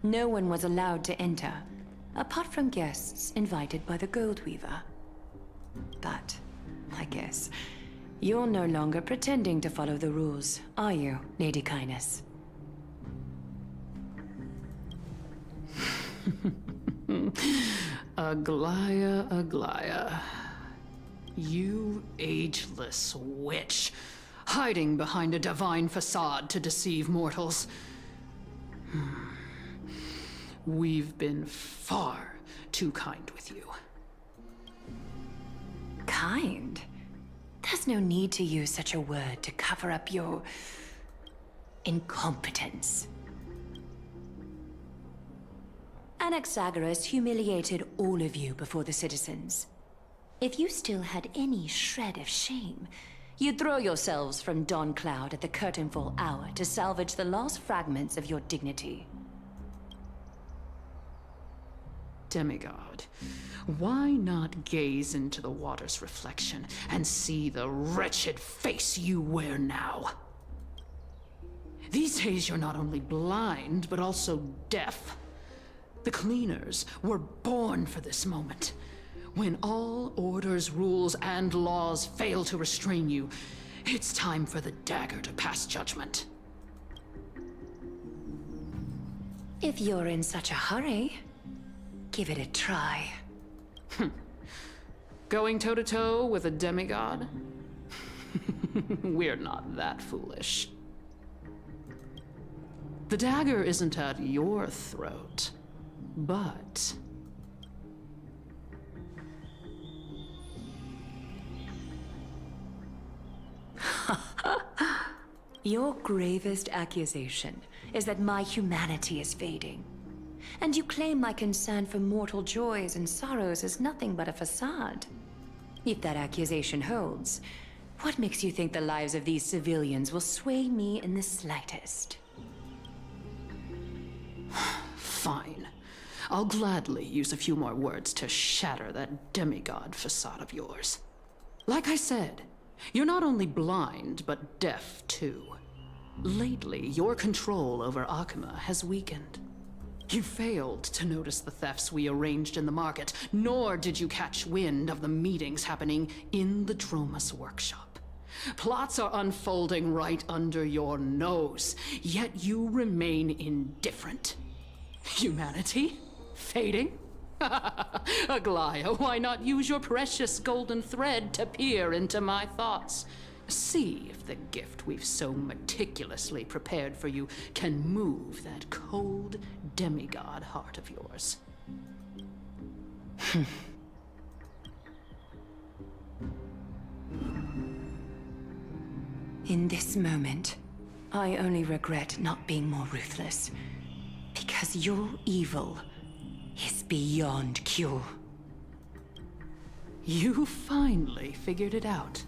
No one was allowed to enter, apart from guests invited by the Goldweaver. But, I guess, you're no longer pretending to follow the rules, are you, Lady Kyness? Aglaya, Aglaya. You ageless witch, hiding behind a divine facade to deceive mortals. We've been far too kind with you. Kind? There's no need to use such a word to cover up your incompetence. Anaxagoras humiliated all of you before the citizens. If you still had any shred of shame, you'd throw yourselves from Dawn Cloud at the curtainfall hour to salvage the last fragments of your dignity. Demigod, why not gaze into the water's reflection and see the wretched face you wear now? These days you're not only blind, but also deaf. The Cleaners were born for this moment. When all orders, rules, and laws fail to restrain you, it's time for the dagger to pass judgment. If you're in such a hurry, give it a try. Going toe-to-toe with a demigod? We're not that foolish. The dagger isn't at your throat, but... Your gravest accusation is that my humanity is fading. And you claim my concern for mortal joys and sorrows is nothing but a facade. If that accusation holds, what makes you think the lives of these civilians will sway me in the slightest? Fine. I'll gladly use a few more words to shatter that demigod facade of yours. Like I said, you're not only blind, but deaf too. Lately, your control over Akama has weakened. You failed to notice the thefts we arranged in the market, nor did you catch wind of the meetings happening in the Dromus workshop. Plots are unfolding right under your nose, yet you remain indifferent. Humanity? Fading? Aglaya, why not use your precious golden thread to peer into my thoughts? See if the gift we've so meticulously prepared for you can move that cold demigod heart of yours. In this moment, I only regret not being more ruthless. Because your evil is beyond cure. You finally figured it out.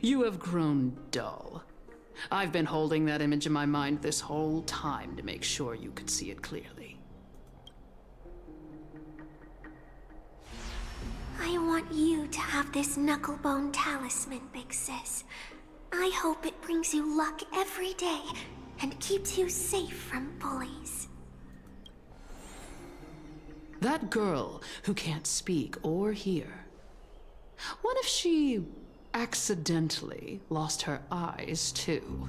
You have grown dull. I've been holding that image in my mind this whole time to make sure you could see it clearly. I want you to have this knucklebone talisman, Big Sis. I hope it brings you luck every day and keeps you safe from bullies. That girl who can't speak or hear. What if she accidentally lost her eyes, too?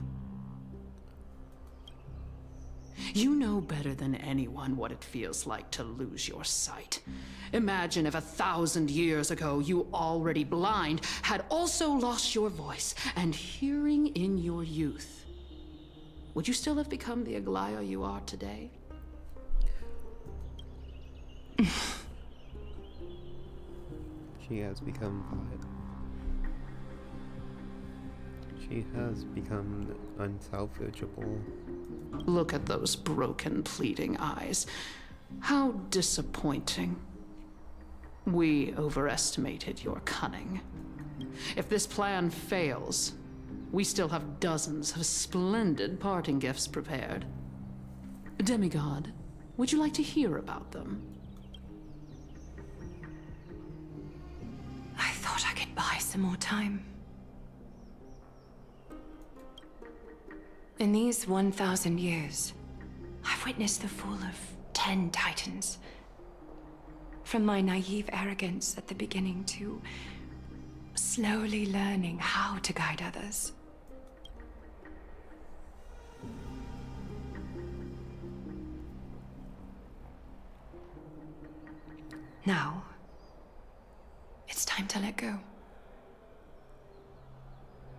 You know better than anyone what it feels like to lose your sight. Imagine if 1,000 years ago you, already blind, had also lost your voice and hearing in your youth. Would you still have become the Aglaya you are today? She has become vile. She has become unsalvageable. Look at those broken, pleading eyes. How disappointing. We overestimated your cunning. If this plan fails, we still have dozens of splendid parting gifts prepared. Demigod, would you like to hear about them? I thought I could buy some more time. In these 1,000 years, I've witnessed the fall of 10 titans. From my naive arrogance at the beginning to slowly learning how to guide others. Now, it's time to let go.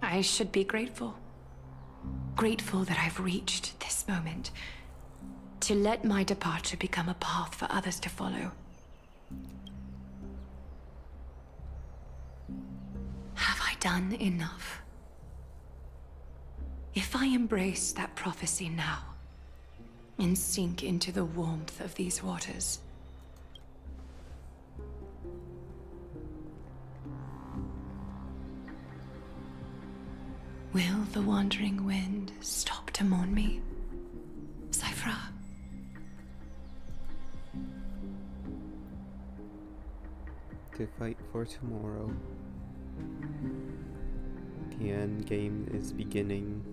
I should be grateful. Grateful that I've reached this moment. To let my departure become a path for others to follow. Have I done enough? If I embrace that prophecy now, and sink into the warmth of these waters, will the wandering wind stop to mourn me, Cyphra? To fight for tomorrow. The end game is beginning.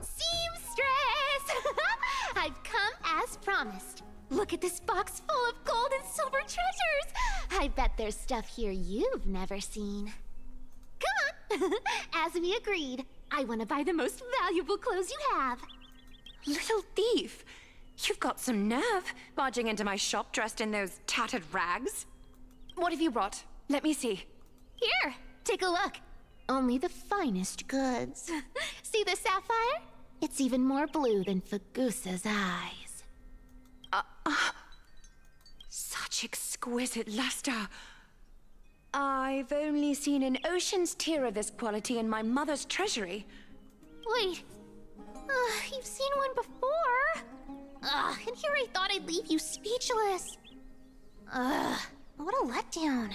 Seamstress! I've come as promised. Look at this box full of gold and silver treasures! I bet there's stuff here you've never seen. Come on! As we agreed, I want to buy the most valuable clothes you have. Little thief! You've got some nerve, barging into my shop dressed in those tattered rags. What have you brought? Let me see. Here, take a look. Only the finest goods. See the sapphire? It's even more blue than Fagusa's eyes. Such exquisite luster. I've only seen an ocean's tear of this quality in my mother's treasury. Wait. You've seen one before. And here I thought I'd leave you speechless. What a letdown.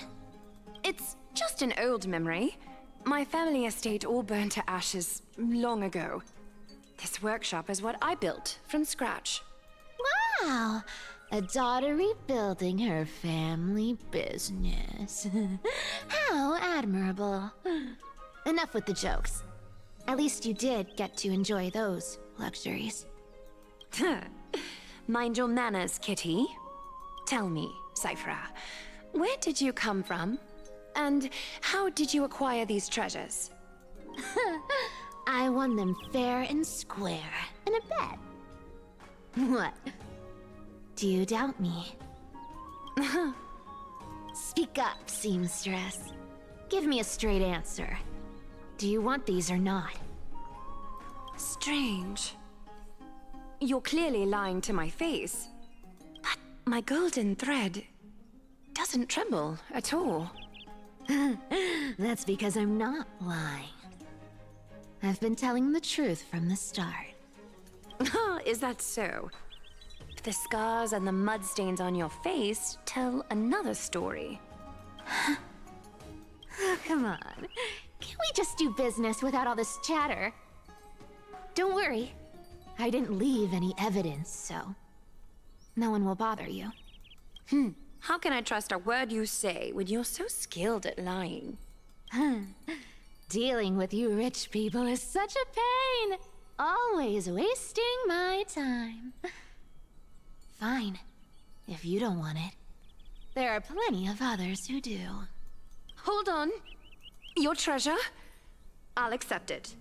It's just an old memory. My family estate all burned to ashes long ago. This workshop is what I built from scratch. Wow! A daughter rebuilding her family business. How admirable. Enough with the jokes. At least you did get to enjoy those luxuries. Mind your manners, Kitty. Tell me, Cyphra, where did you come from? And how did you acquire these treasures? I won them fair and square in a bet. What? Do you doubt me? Speak up, seamstress. Give me a straight answer. Do you want these or not? Strange. You're clearly lying to my face. But my golden thread doesn't tremble at all. That's because I'm not lying. I've been telling the truth from the start. Is that so? The scars and the mud stains on your face tell another story. Oh, come on. Can't we just do business without all this chatter? Don't worry. I didn't leave any evidence, so no one will bother you. How can I trust a word you say when you're so skilled at lying? Dealing with you rich people is such a pain. Always wasting my time. Fine, if you don't want it. There are plenty of others who do. Hold on. Your treasure? I'll accept it.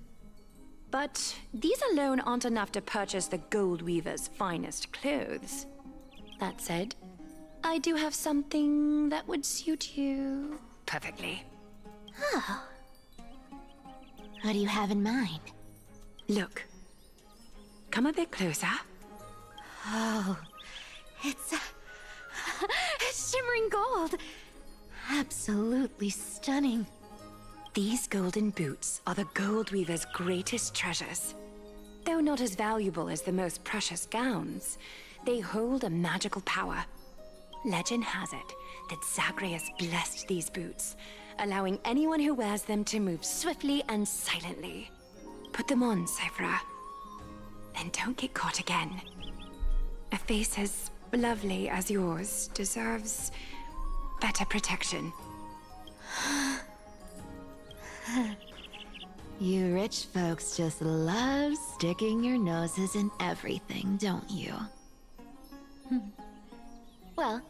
But these alone aren't enough to purchase the Gold Weaver's finest clothes. That said, I do have something that would suit you perfectly. Oh. What do you have in mind? Look. Come a bit closer. Oh, it's shimmering gold. Absolutely stunning. These golden boots are the Gold Weaver's greatest treasures. Though not as valuable as the most precious gowns, they hold a magical power. Legend has it that Zagreus blessed these boots, allowing anyone who wears them to move swiftly and silently. Put them on, Cyphra. Then don't get caught again. A face as lovely as yours deserves better protection. You rich folks just love sticking your noses in everything, don't you? Well,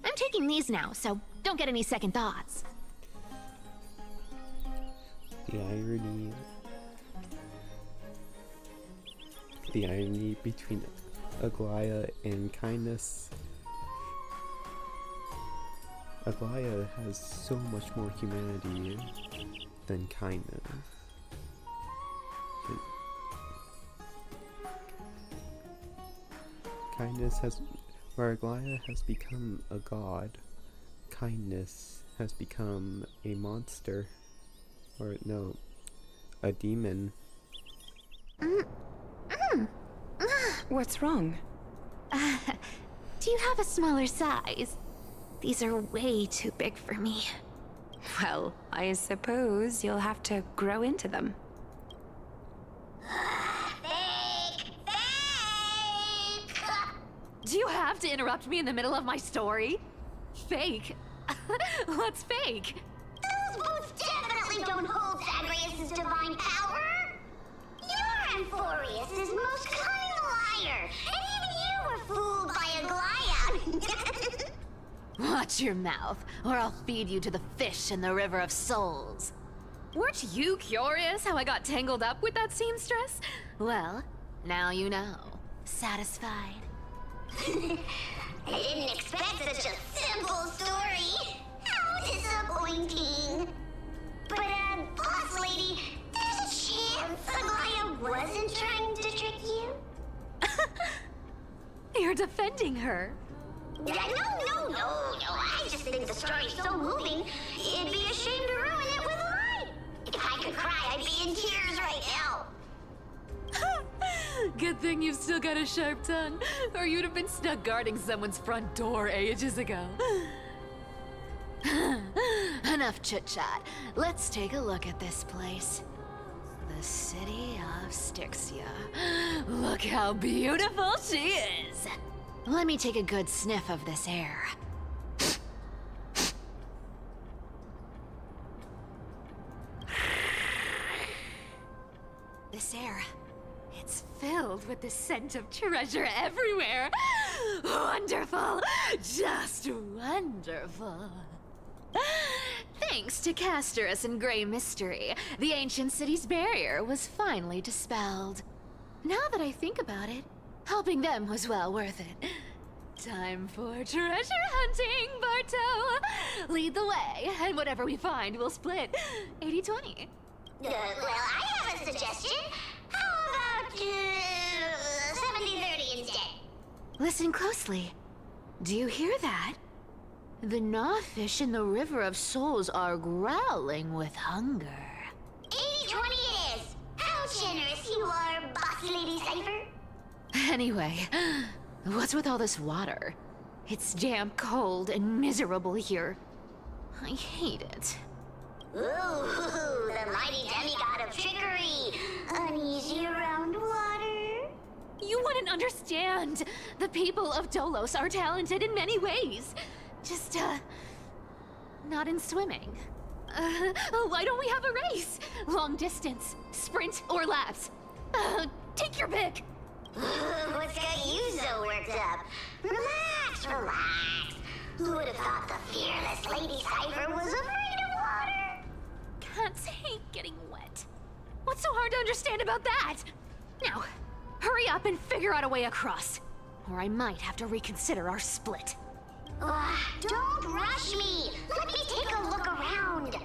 I'm taking these now, so don't get any second thoughts. The irony between Aglaia and kindness. Aglaia has so much more humanity than kindness. Kindness has, where Aglaia has become a god, kindness has become a monster. Or no, a demon. What's wrong? Do you have a smaller size? These are way too big for me. Well, I suppose you'll have to grow into them. Do you have to interrupt me in the middle of my story? Fake? What's fake? Those boots definitely don't hold Zagreus' divine power. You're Amphorius' most cunning liar, and even you were fooled by Aglaia. Watch your mouth, or I'll feed you to the fish in the River of Souls. Weren't you curious how I got tangled up with that seamstress? Well, now you know. Satisfied? I didn't expect such a simple story. How disappointing. But, boss lady, there's a chance Aglaia wasn't trying to trick you? You're defending her. No. I just think the story's so moving, it'd be a shame to ruin it with a lie. If I could cry, I'd be in tears right now. Good thing you've still got a sharp tongue, or you'd have been stuck guarding someone's front door ages ago. Enough chit-chat. Let's take a look at this place. The city of Styxia. Look how beautiful she is! Let me take a good sniff of this air. This air, it's filled with the scent of treasure everywhere. Wonderful! Just wonderful. Thanks to Castorus and Grey Mystery, the ancient city's barrier was finally dispelled. Now that I think about it, helping them was well worth it. Time for treasure hunting, Barto! Lead the way, and whatever we find, we'll split 80-20. Well, I have a suggestion. How about 70-30 instead? Listen closely. Do you hear that? The gnawfish in the River of Souls are growling with hunger. 80-20 it is! How generous you are, Boss Lady Cypher! Anyway, what's with all this water? It's damp, cold, and miserable here. I hate it. Ooh, the mighty demigod of trickery! Uneasy around water? You wouldn't understand! The people of Dolos are talented in many ways. Just, not in swimming. Why don't we have a race? Long distance, sprint, or laps? Take your pick! What's got you so worked up? Relax, relax. Who would have thought the fearless Lady Cypher was afraid of water? Cats hate getting wet. What's so hard to understand about that? Now, hurry up and figure out a way across. Or I might have to reconsider our split. Don't rush me! Let me take a look around!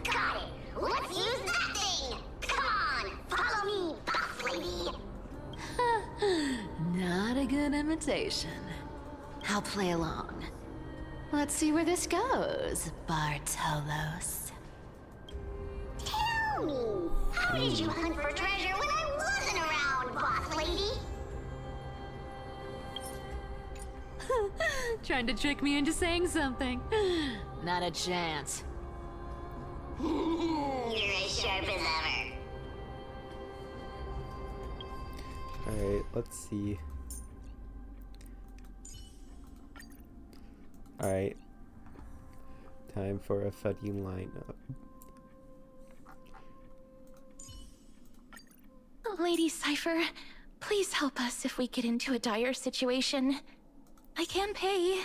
Got it! Let's use that thing! Come on! Follow me, boss lady! Not a good imitation. I'll play along. Let's see where this goes, Bartolos. Tell me, how did you hunt for treasure when I wasn't around, boss lady? Trying to trick me into saying something. Not a chance. You're as sharp as ever. Alright, let's see. Alright. Time for a fighting lineup. Lady Cypher, please help us if we get into a dire situation. I can pay.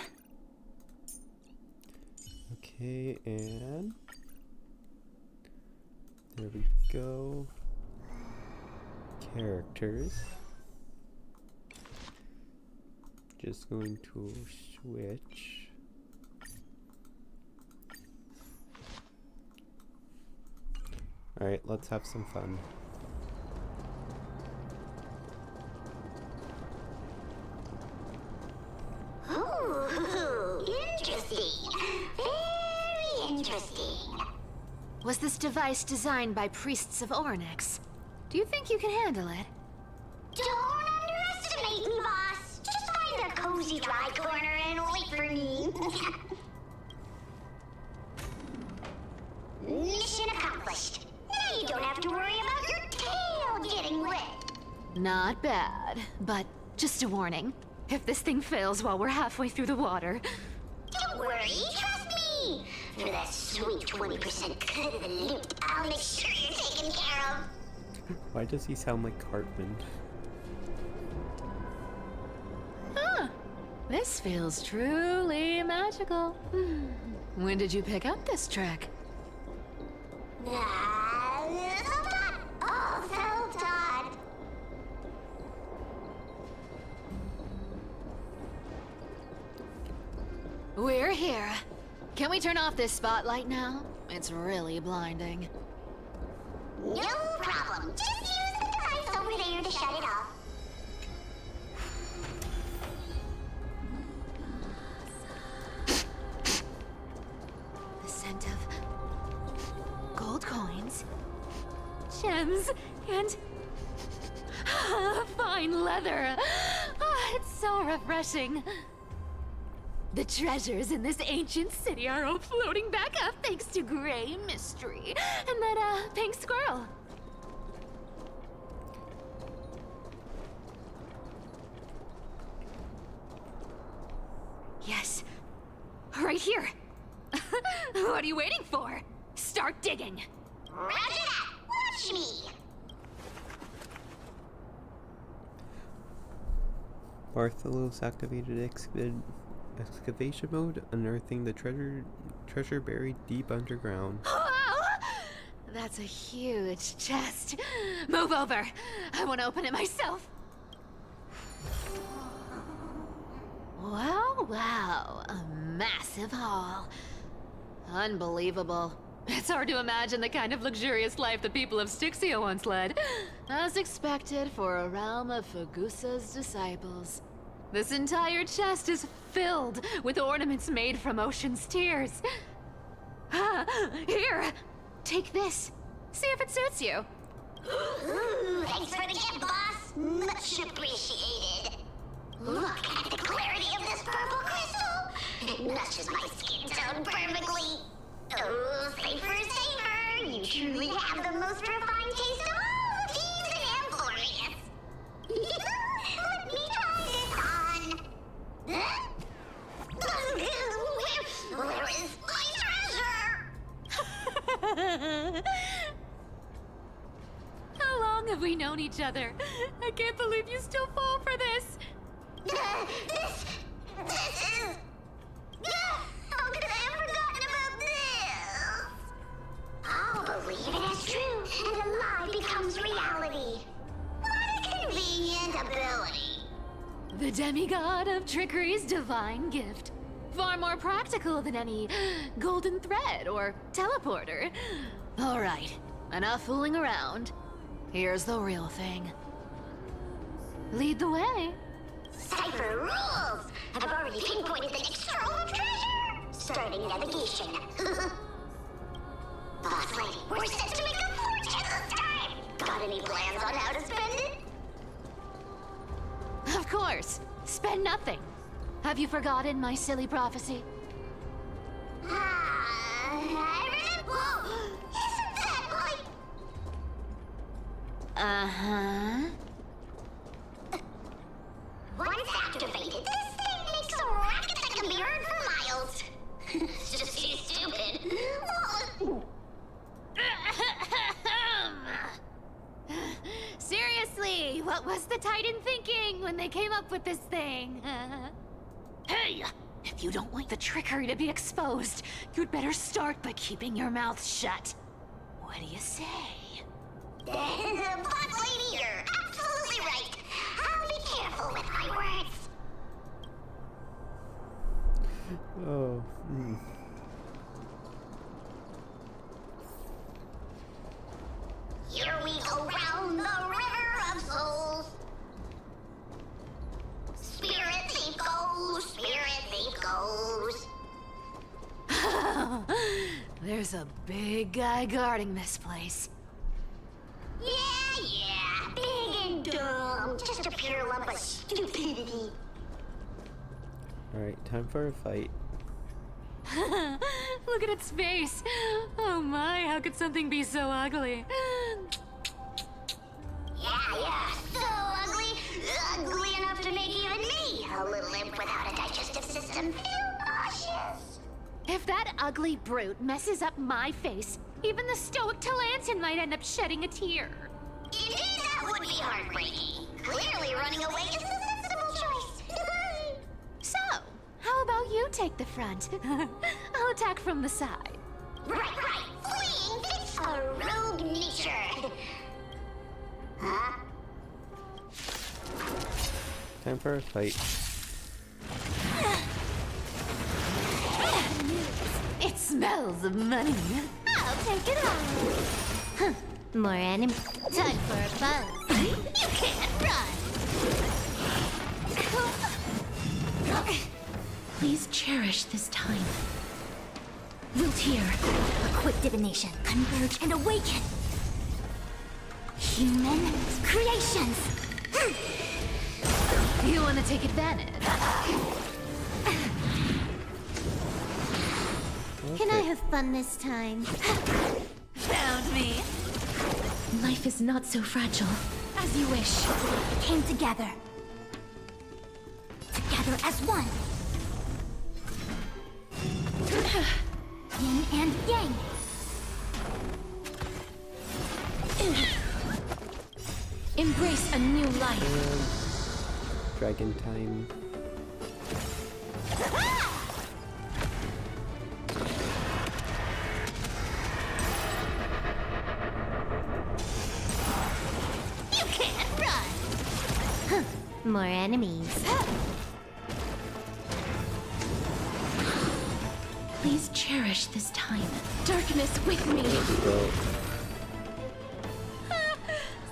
Okay, and there we go. Characters. Just going to switch. Alright, let's have some fun. Ooh, interesting. Very interesting. Was this device designed by priests of Ornyx? Do you think you can handle it? Don't underestimate me, boss. Just find a cozy dry corner and wait for me. Mission accomplished. Now you don't have to worry about your tail getting wet. Not bad, but just a warning. If this thing fails while we're halfway through the water... Don't worry, trust me. For that sweet 20% cut of the loot, I'll make sure you're taken care of. Why does he sound like Cartman? Huh. This feels truly magical. When did you pick up this trick? Self-taught. All self-taught. We're here. Can we turn off this spotlight now? It's really blinding. No problem. Just use the device over there to shut it off. The scent of gold coins, gems, and fine leather. It's so refreshing. The treasures in this ancient city are all floating back up thanks to Grey Mystery and that, pink squirrel. Yes, right here. What are you waiting for? Start digging. Roger that. Watch me. Bartholos activated excavation mode, unearthing the treasure buried deep underground. Wow! That's a huge chest. Move over. I want to open it myself. Wow, wow. A massive haul. Unbelievable. It's hard to imagine the kind of luxurious life the people of Styxia once led. As expected for a realm of Fagusa's disciples. This entire chest is filled with ornaments made from ocean's tears. Here, take this. See if it suits you. Thanks for the gift, boss. Much appreciated. Look at the clarity of this purple crystal. It matches my skin tone perfectly. Oh, safer, safer. You truly have the most refined taste of all thieves and employees. Let me try this on. Where is my treasure? How long have we known each other? I can't believe you still fall for this. This is... How could I have forgotten about this? I'll believe it as true, and a lie becomes reality. What a convenient ability. The demigod of trickery's divine gift. Far more practical than any golden thread or teleporter. All right, enough fooling around. Here's the real thing. Lead the way. Cipher rules! I've already pinpointed the next trove of treasure! Starting navigation. Boss lady, we're set to make a fortune this time! Got any plans on how to spend it? Of course. Spend nothing. Have you forgotten my silly prophecy? I remember... Whoa! Isn't that like... Uh-huh. Once activated, this thing makes a racket that can be heard for miles. It's just too stupid. Seriously, what was the Titan thinking when they came up with this thing? Hey! If you don't want the trickery to be exposed, you'd better start by keeping your mouth shut. What do you say? Boss lady, you're absolutely right. I'll be careful with my words. Oh. Here we go round the river of souls. Spirit thief goes, spirit thief goes. There's a big guy guarding this place. Yeah, big and dumb. Just a pure lump of stupidity. Alright, time for a fight. Look at its face. Oh my, how could something be so ugly? Yeah, so ugly. Ugly enough to make even me, a little imp without a digestive system, feel nauseous. If that ugly brute messes up my face, even the stoic Talantin might end up shedding a tear. Indeed, that would be heartbreaking. Clearly running away is the sensible choice. So, how about you take the front? I'll attack from the side. Right. Fleeing fits a rogue nature. Huh? Time for a fight. It smells of money. I'll take it on. Huh. More enemy. Time for a buzz. You can't run. Please cherish this time. Wiltier, a quick divination, converge and awaken. Human creations. You want to take advantage? Can I have fun this time? Found me. Life is not so fragile. As you wish. Came together. Together as one. Yin and yang. Embrace a new life. Dragon time. More enemies. Please cherish this time. Darkness with me. Go.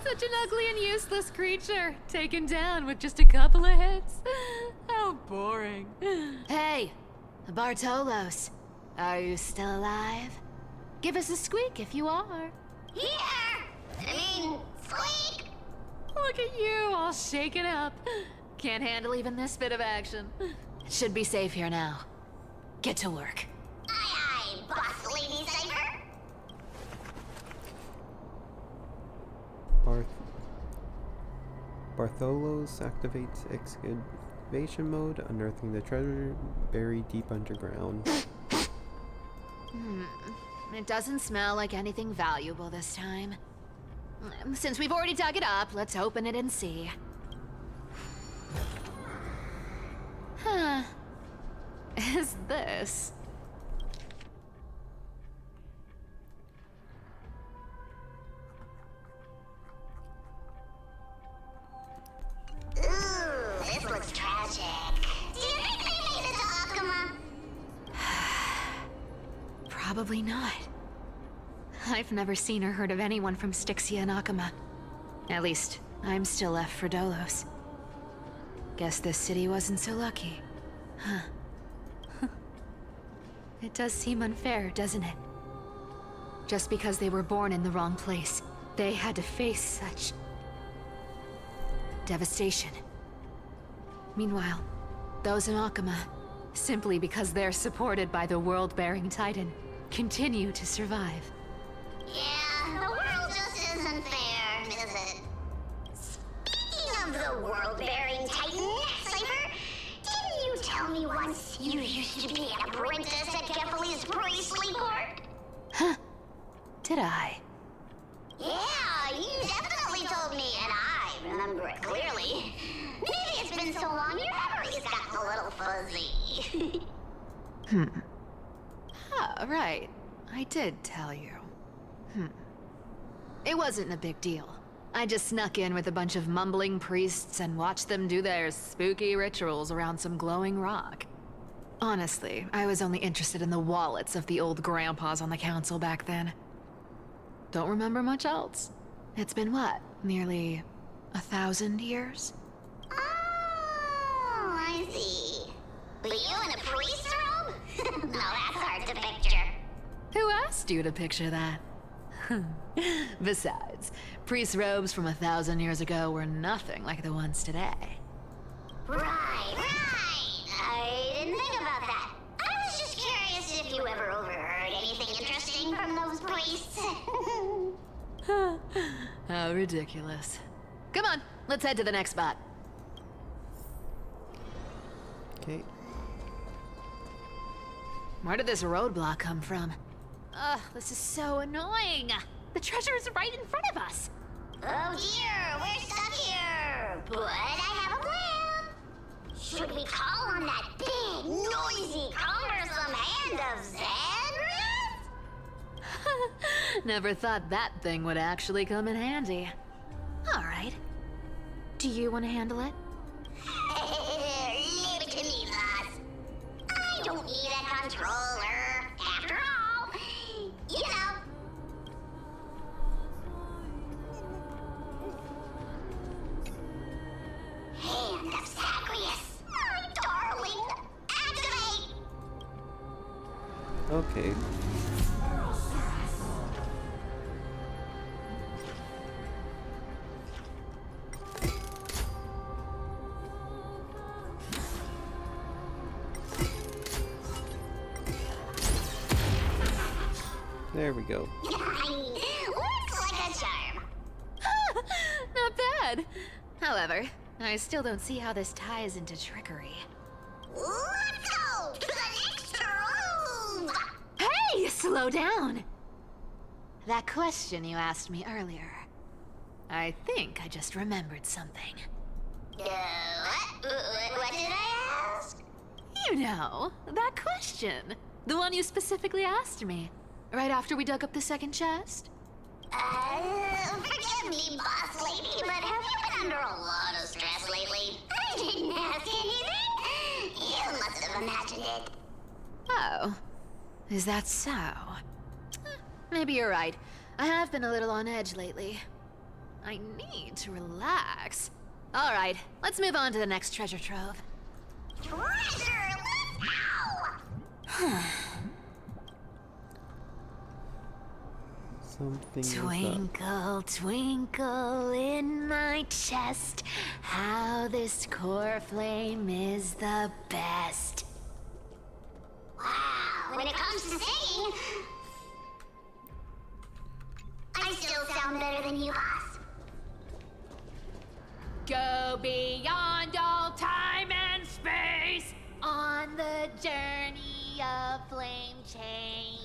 Such an ugly and useless creature, taken down with just a couple of hits. How boring. Hey, Bartolos, are you still alive? Give us a squeak if you are. Squeak! Look at you, all shaken up. Can't handle even this bit of action. It should be safe here now. Get to work. Aye, Boss Lady Cypher. Bartholos activates excavation mode, unearthing the treasure buried deep underground. It doesn't smell like anything valuable this time. Since we've already dug it up, let's open it and see. Huh. Is this? Ooh, this looks tragic. Do you think they made it to Akuma? Probably not. I've never seen or heard of anyone from Styxia and Akuma. At least, I'm still left for Dolos. Guess this city wasn't so lucky. Huh. It does seem unfair, doesn't it? Just because they were born in the wrong place, they had to face such devastation. Meanwhile, those in Akuma, simply because they're supported by the world-bearing Titan, continue to survive. Yeah, the world just isn't fair, is it? Speaking of the world-bearing Titan, Cypher, didn't you tell me once you used to be an apprentice at Kefali's priestly court? Huh. Did I? Yeah, you definitely told me, and I remember it clearly. Maybe it's been so long your memory's gotten a little fuzzy. Ah, right. I did tell you. It wasn't a big deal. I just snuck in with a bunch of mumbling priests and watched them do their spooky rituals around some glowing rock. Honestly, I was only interested in the wallets of the old grandpas on the council back then. Don't remember much else. It's been what, nearly 1,000 years? Oh, I see. But you in a priest's robe? No, that's hard to picture. Who asked you to picture that? Besides, priest robes from 1,000 years ago were nothing like the ones today. Right. I didn't think about that. I was just curious if you ever overheard anything interesting from those priests. How ridiculous. Come on, let's head to the next spot. Okay. Where did this roadblock come from? Ugh, this is so annoying. The treasure is right in front of us. Oh dear, we're stuck here. But I have a plan. Should we call on that big, noisy, cumbersome hand of Xandris? Never thought that thing would actually come in handy. All right. Do you want to handle it? Leave it to me, boss. I don't need a controller. After all, you know. Hand of Zagreus, my darling. Activate! Okay. There we go. Looks like a charm. Not bad. However, I still don't see how this ties into trickery. Let's go to the next room! Hey, slow down! That question you asked me earlier. I think I just remembered something. What? What did I ask? You know, that question. The one you specifically asked me. Right after we dug up the second chest? Forgive me, boss lady, but have you been been under a lot of stress lately. I didn't ask anything. You must have imagined it. Oh. Is that so? Maybe you're right. I have been a little on edge lately. I need to relax. Alright, let's move on to the next treasure trove. Treasure, let's go! Something is up. Twinkle, twinkle in my chest, how this core flame is the best. Wow, when it comes to singing, I still sound better than you, boss. Go beyond all time and space on the journey of flame chase.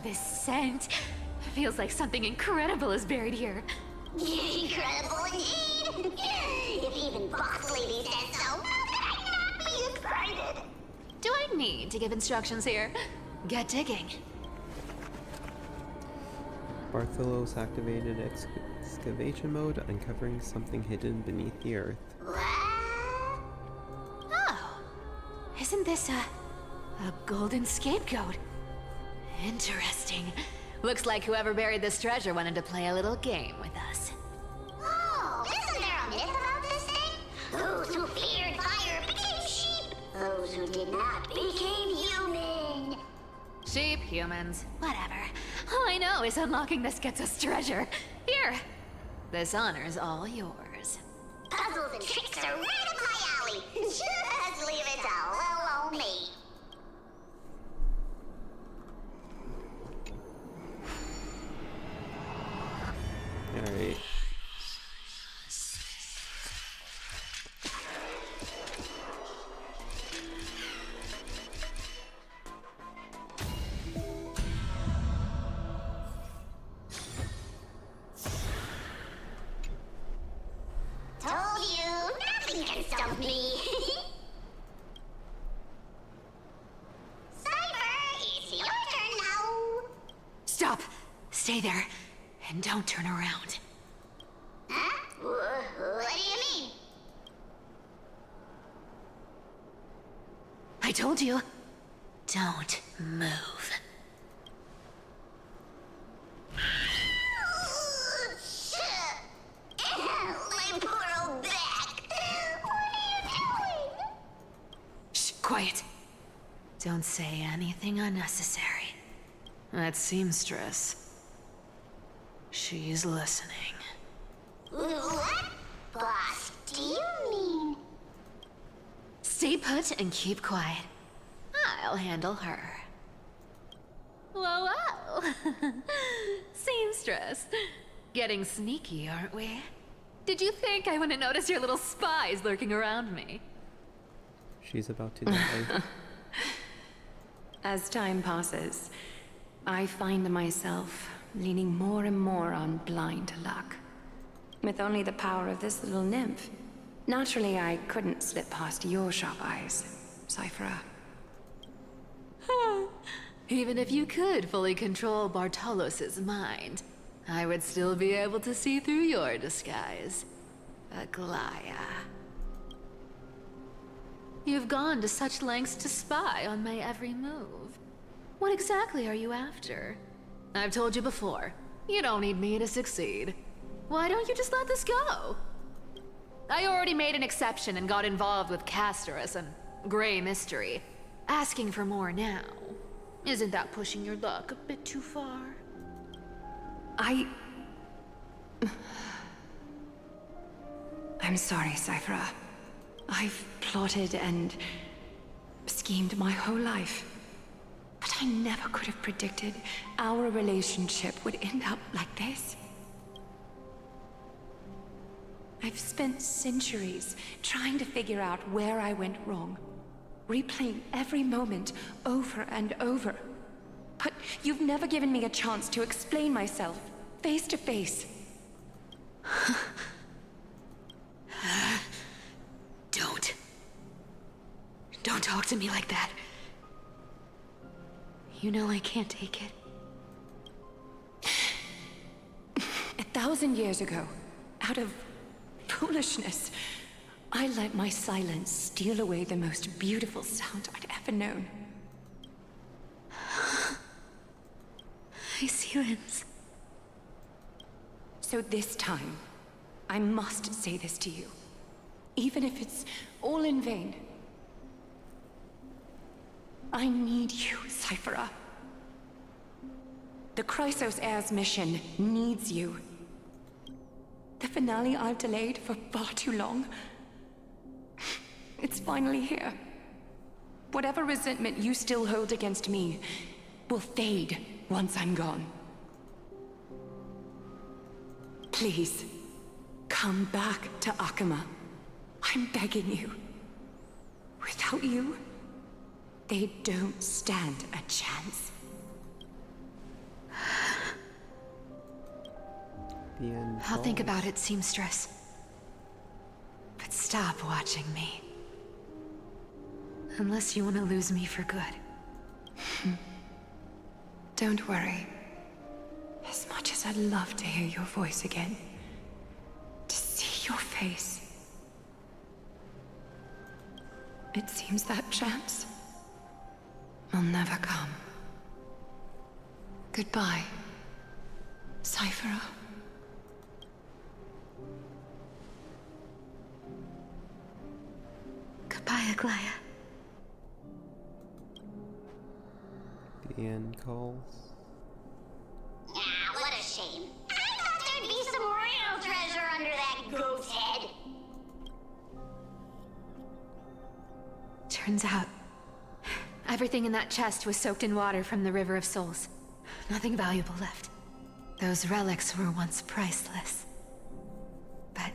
This scent feels like something incredible is buried here. Incredible indeed. If even Boss Lady says so, how could I not be excited? Do I need to give instructions here? Get digging. Bartholos activated excavation mode, uncovering something hidden beneath the earth. Oh, isn't this a golden scapegoat? Interesting. Looks like whoever buried this treasure wanted to play a little game with us. Oh, isn't there a myth about this thing? Those who feared fire became sheep. Those who did not became human. Sheep, humans, whatever. All I know is unlocking this gets us treasure. Here, this honor's all yours. Puzzles and tricks are right up my alley. Just leave it to little old me. Alright. Told you, nothing can stop me. Cypher, it's your turn now. Stop! Stay there, and don't turn around. Huh? What do you mean? I told you, don't move. My poor old back. What are you doing? Shh, quiet. Don't say anything unnecessary. That seamstress. She's listening. What? Boss, do you mean? Stay put and keep quiet. I'll handle her. Whoa, whoa! Seamstress. Getting sneaky, aren't we? Did you think I wouldn't notice your little spies lurking around me? She's about to die. As time passes, I find myself leaning more and more on blind luck. With only the power of this little nymph, naturally I couldn't slip past your sharp eyes, Cyphera. Even if you could fully control Bartolos's mind, I would still be able to see through your disguise. Aglaya. You've gone to such lengths to spy on my every move. What exactly are you after? I've told you before, you don't need me to succeed. Why don't you just let this go? I already made an exception and got involved with Castorus and Grey Mystery. Asking for more now. Isn't that pushing your luck a bit too far? I'm sorry, Cyphera. I've plotted and schemed my whole life. But I never could have predicted our relationship would end up like this. I've spent centuries trying to figure out where I went wrong, replaying every moment over and over. But you've never given me a chance to explain myself, face to face. Don't talk to me like that. You know I can't take it. 1,000 years ago, out of foolishness, I let my silence steal away the most beautiful sound I'd ever known. My silence. So this time, I must say this to you, even if it's all in vain. I need you, Cyphera. The Chrysos Heirs mission needs you. The finale I've delayed for far too long. It's finally here. Whatever resentment you still hold against me will fade once I'm gone. Please, come back to Akama. I'm begging you. Without you, they don't stand a chance. I'll think about it, seamstress. But stop watching me. Unless you want to lose me for good. Don't worry. As much as I'd love to hear your voice again, to see your face, it seems that chance will never come. Goodbye, Cyphera. Goodbye, Aglaya. The end calls. Ah, what a shame. I thought there'd be some real treasure under that goat's head. Turns out, everything in that chest was soaked in water from the River of Souls. Nothing valuable left. Those relics were once priceless. But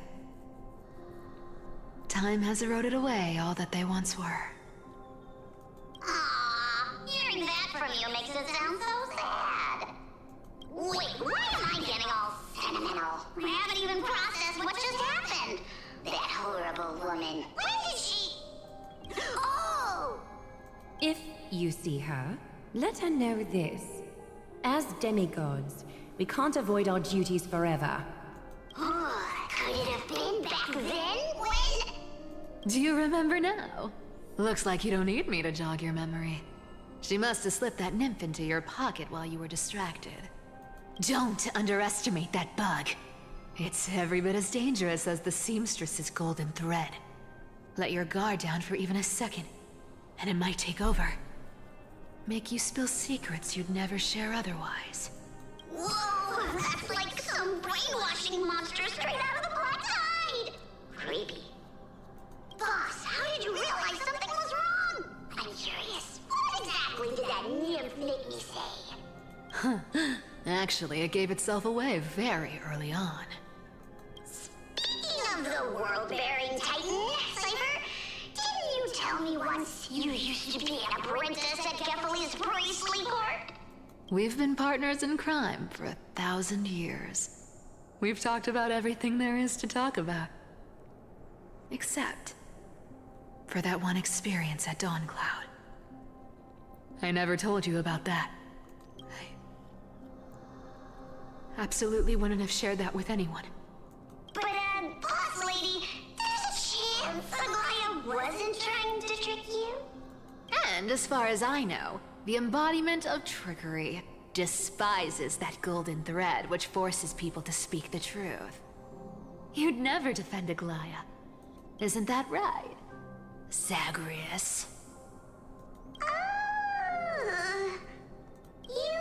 time has eroded away all that they once were. Aww, hearing that from you makes it sound so sad. Wait, why am I getting all sentimental? I haven't even processed what just happened. That horrible woman. When did she... Oh! If you see her, let her know this. As demigods, we can't avoid our duties forever. Could it have been back then when... Do you remember now? Looks like you don't need me to jog your memory. She must have slipped that nymph into your pocket while you were distracted. Don't underestimate that bug. It's every bit as dangerous as the seamstress's golden thread. Let your guard down for even a second, and it might take over. Make you spill secrets you'd never share otherwise. Whoa, that's like some brainwashing monster straight out of the Black Tide! Creepy. Boss, how did you realize something was wrong? I'm curious. What exactly did that nymph make me say? Huh. Actually, it gave itself away very early on. Speaking of the world-bearing titan, Cypher, didn't you tell me once you used to be an apprentice at Kefali's priestly court? We've been partners in crime for 1,000 years. We've talked about everything there is to talk about. Except for that one experience at Dawncloud. I never told you about that. I absolutely wouldn't have shared that with anyone. But, boss lady, there's a chance Aglaya wasn't trying to trick you? And as far as I know, the embodiment of trickery despises that golden thread which forces people to speak the truth. You'd never defend Aglaya. Isn't that right, Zagreus? You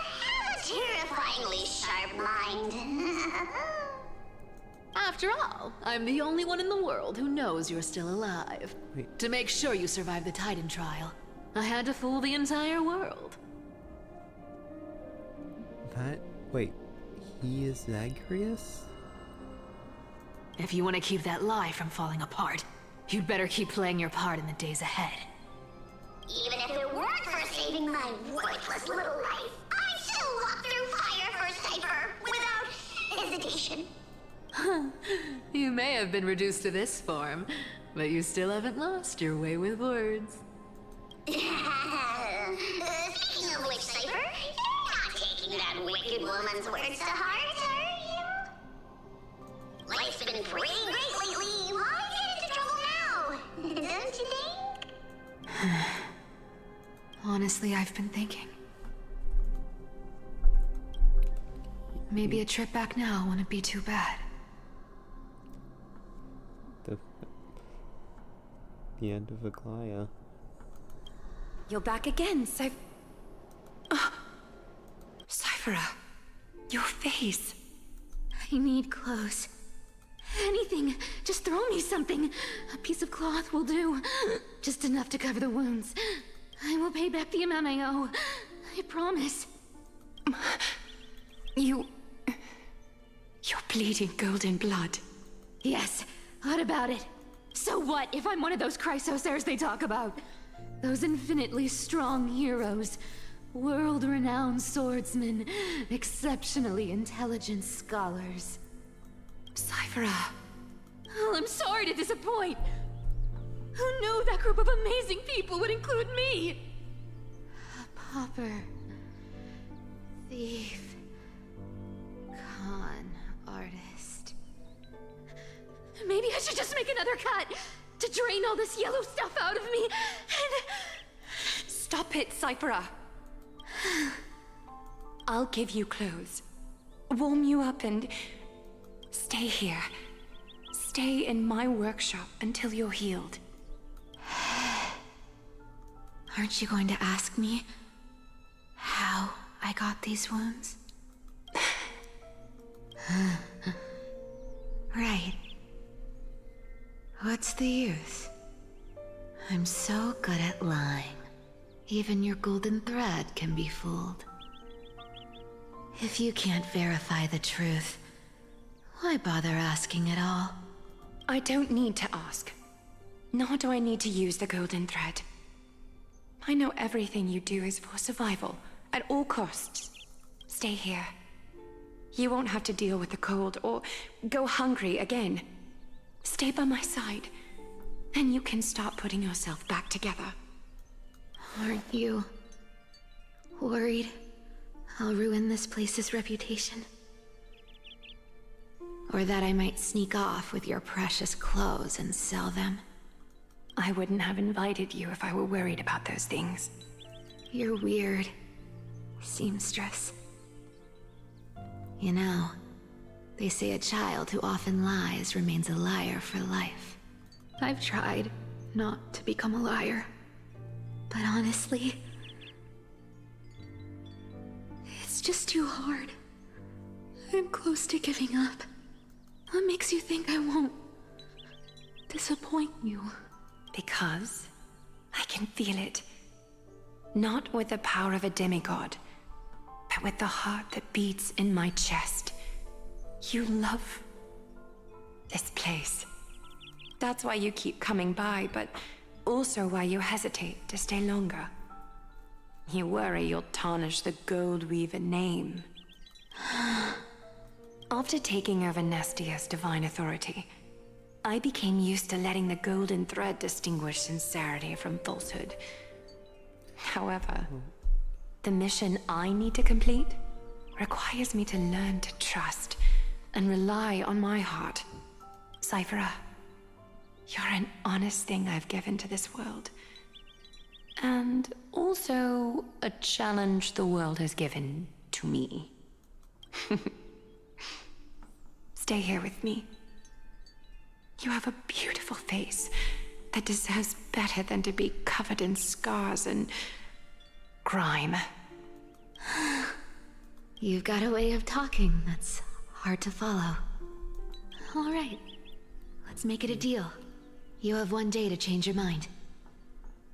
have a terrifyingly sharp mind. After all, I'm the only one in the world who knows you're still alive. Wait. To make sure you survived the Titan trial, I had to fool the entire world. Wait, he is Zagreus? If you want to keep that lie from falling apart, you'd better keep playing your part in the days ahead. Even if it weren't for saving my worthless little life, I'd still walk through fire for Cypher without hesitation. You may have been reduced to this form, but you still haven't lost your way with words. Speaking of which, Cypher, you're not taking that wicked woman's words to heart, are you? been pretty great lately. Why get into trouble now? Don't you think? Honestly, I've been thinking. Maybe a trip back now wouldn't be too bad. The end of Aglaya. You're back again, Cyphera, your face. I need clothes. Anything. Just throw me something. A piece of cloth will do. Just enough to cover the wounds. I will pay back the amount I owe. I promise. You're bleeding golden blood. Yes. What about it? So what if I'm one of those Chrysosairs they talk about? Those infinitely strong heroes. World-renowned swordsmen. Exceptionally intelligent scholars. Cyphera. Oh, I'm sorry to disappoint. Who knew that group of amazing people would include me? A pauper. Thief. Con artist. Maybe I should just make another cut to drain all this yellow stuff out of me and... Stop it, Cyphera. I'll give you clothes. Warm you up and... stay here. Stay in my workshop until you're healed. Aren't you going to ask me how I got these wounds? Right. What's the use? I'm so good at lying. Even your golden thread can be fooled. If you can't verify the truth, why bother asking at all? I don't need to ask. Nor do I need to use the golden thread. I know everything you do is for survival, at all costs. Stay here. You won't have to deal with the cold or go hungry again. Stay by my side, and you can start putting yourself back together. Aren't you worried I'll ruin this place's reputation? Or that I might sneak off with your precious clothes and sell them? I wouldn't have invited you if I were worried about those things. You're weird, seamstress. You know, they say a child who often lies remains a liar for life. I've tried not to become a liar. But honestly, it's just too hard. I'm close to giving up. What makes you think I won't disappoint you? Because I can feel it. Not with the power of a demigod, but with the heart that beats in my chest. You love this place. That's why you keep coming by, but also why you hesitate to stay longer. You worry you'll tarnish the Goldweaver name. After taking over Nestia's divine authority, I became used to letting the golden thread distinguish sincerity from falsehood. However, the mission I need to complete requires me to learn to trust and rely on my heart. Cyphera, you're an honest thing I've given to this world. And also a challenge the world has given to me. Stay here with me. You have a beautiful face that deserves better than to be covered in scars and grime. You've got a way of talking that's hard to follow. All right, let's make it a deal. You have 1 day to change your mind.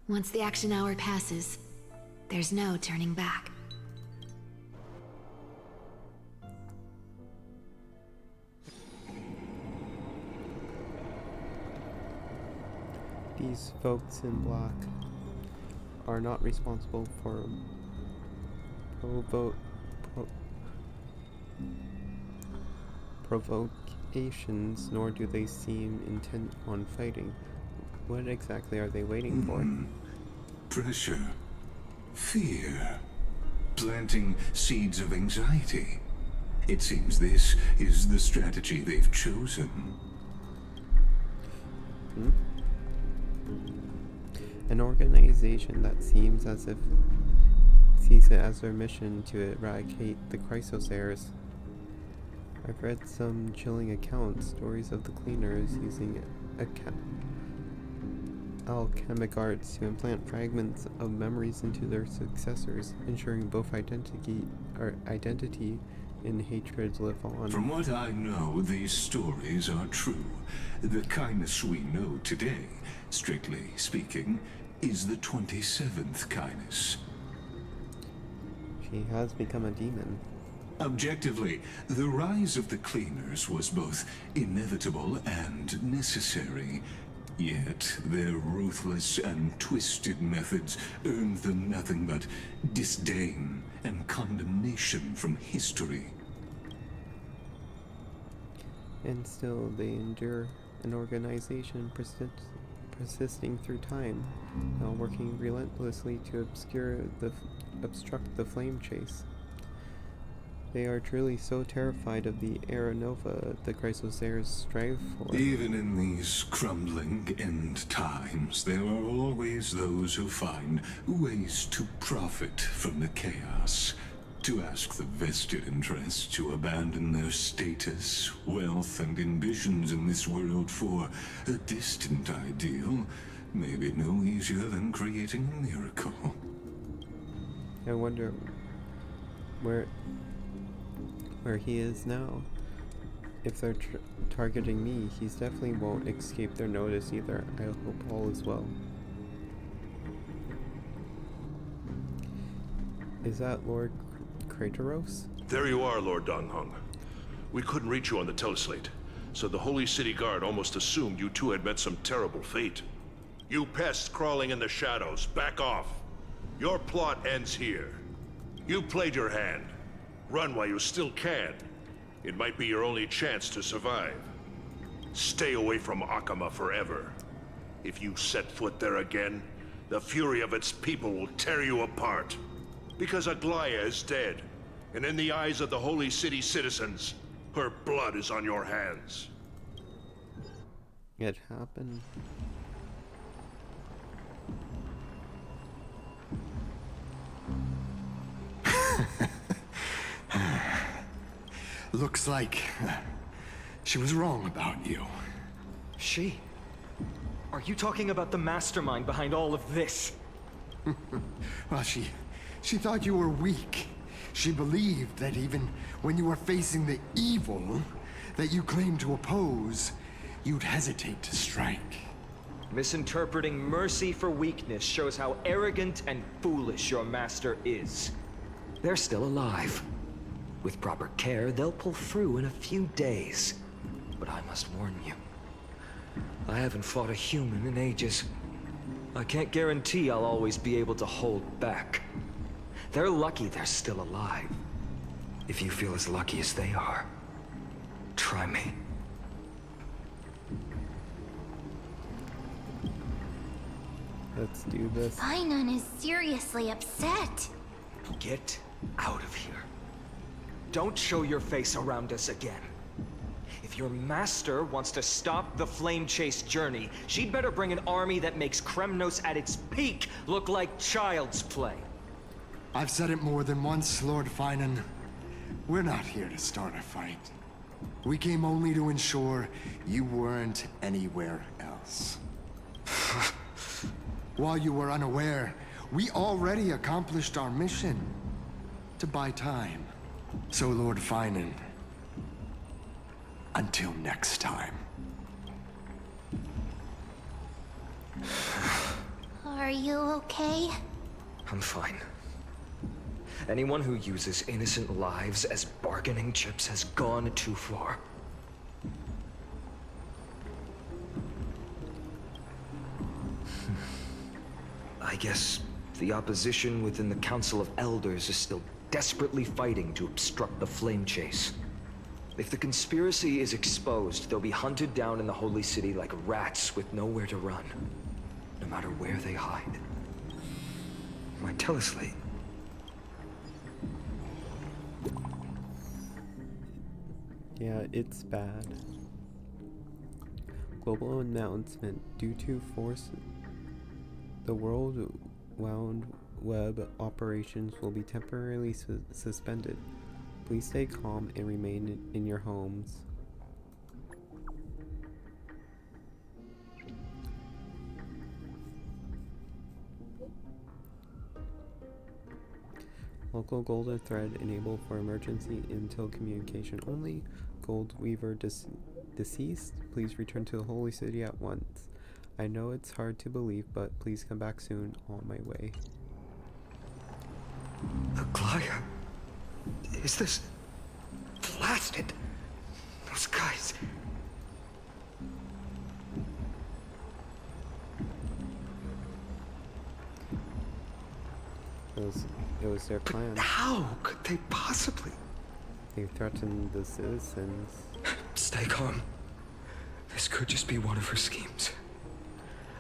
Once the action hour passes, there's no turning back. These folks in black are not responsible for provocations, nor do they seem intent on fighting. What exactly are they waiting for? Pressure. Fear. Planting seeds of anxiety. It seems this is the strategy they've chosen. An organization that seems as if sees it as their mission to eradicate the Chrysos heirs. I've read some chilling accounts, stories of the cleaners using alchemic arts to implant fragments of memories into their successors, ensuring both identity and hatred live on. From what I know, these stories are true. The kindness we know today, strictly speaking, is the 27th kindness. She has become a demon. Objectively, the rise of the cleaners was both inevitable and necessary. Yet, their ruthless and twisted methods earned them nothing but disdain and condemnation from history. And still, they endure an organization persisting through time, now working relentlessly to obstruct the flame chase. They are truly so terrified of the Era Nova the Chrysos heirs strive for. Even in these crumbling end times, there are always those who find ways to profit from the chaos. To ask the vested interests to abandon their status, wealth, and ambitions in this world for a distant ideal may be no easier than creating a miracle. I wonder where he is now. If they're targeting me, he definitely won't escape their notice either. I hope all is well. Is that Lord Kratos? There you are, Lord Donghong. We couldn't reach you on the teleslate, so the Holy City Guard almost assumed you two had met some terrible fate. You pests crawling in the shadows, back off. Your plot ends here. You played your hand. Run while you still can. It might be your only chance to survive. Stay away from Akama forever. If you set foot there again, the fury of its people will tear you apart. Because Aglaya is dead, and in the eyes of the Holy City citizens, her blood is on your hands. It happened. Looks like she was wrong about you. She? Are you talking about the mastermind behind all of this? Well, she thought you were weak. She believed that even when you were facing the evil that you claimed to oppose, you'd hesitate to strike. Misinterpreting mercy for weakness shows how arrogant and foolish your master is. They're still alive. With proper care, they'll pull through in a few days. But I must warn you, I haven't fought a human in ages. I can't guarantee I'll always be able to hold back. They're lucky they're still alive. If you feel as lucky as they are, try me. Let's do this. Finon is seriously upset. Get out of here. Don't show your face around us again. If your master wants to stop the Flame Chase journey, she'd better bring an army that makes Kremnos at its peak look like child's play. I've said it more than once, Lord Finon. We're not here to start a fight. We came only to ensure you weren't anywhere else. While you were unaware, we already accomplished our mission. To buy time. So, Lord Finon, until next time. Are you okay? I'm fine. Anyone who uses innocent lives as bargaining chips has gone too far. I guess the opposition within the Council of Elders is still desperately fighting to obstruct the Flame Chase. If the conspiracy is exposed, they'll be hunted down in the Holy City like rats with nowhere to run, no matter where they hide. My teleslate. Yeah, it's bad. Global announcement. Due to force, the World Wound Web operations will be temporarily suspended. Please stay calm and remain in your homes. Local golden thread enabled for emergency intel communication only. Gold Weaver deceased. Please return to the Holy City at once. I know it's hard to believe, but please come back soon. On my way. Aglaya? Is this... blasted? Those guys... It was their plan. How could they possibly? They threatened the citizens. Stay calm. This could just be one of her schemes.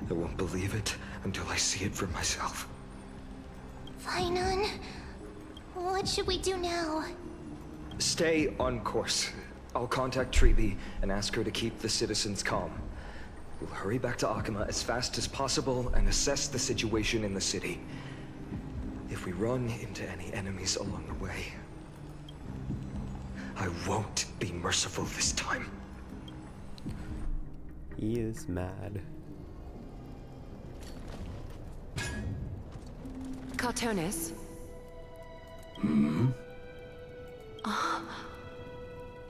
I won't believe it until I see it for myself. Finon, what should we do now? Stay on course. I'll contact Treeby and ask her to keep the citizens calm. We'll hurry back to Akima as fast as possible and assess the situation in the city. If we run into any enemies along the way, I won't be merciful this time. He is mad. Cartonis? Oh,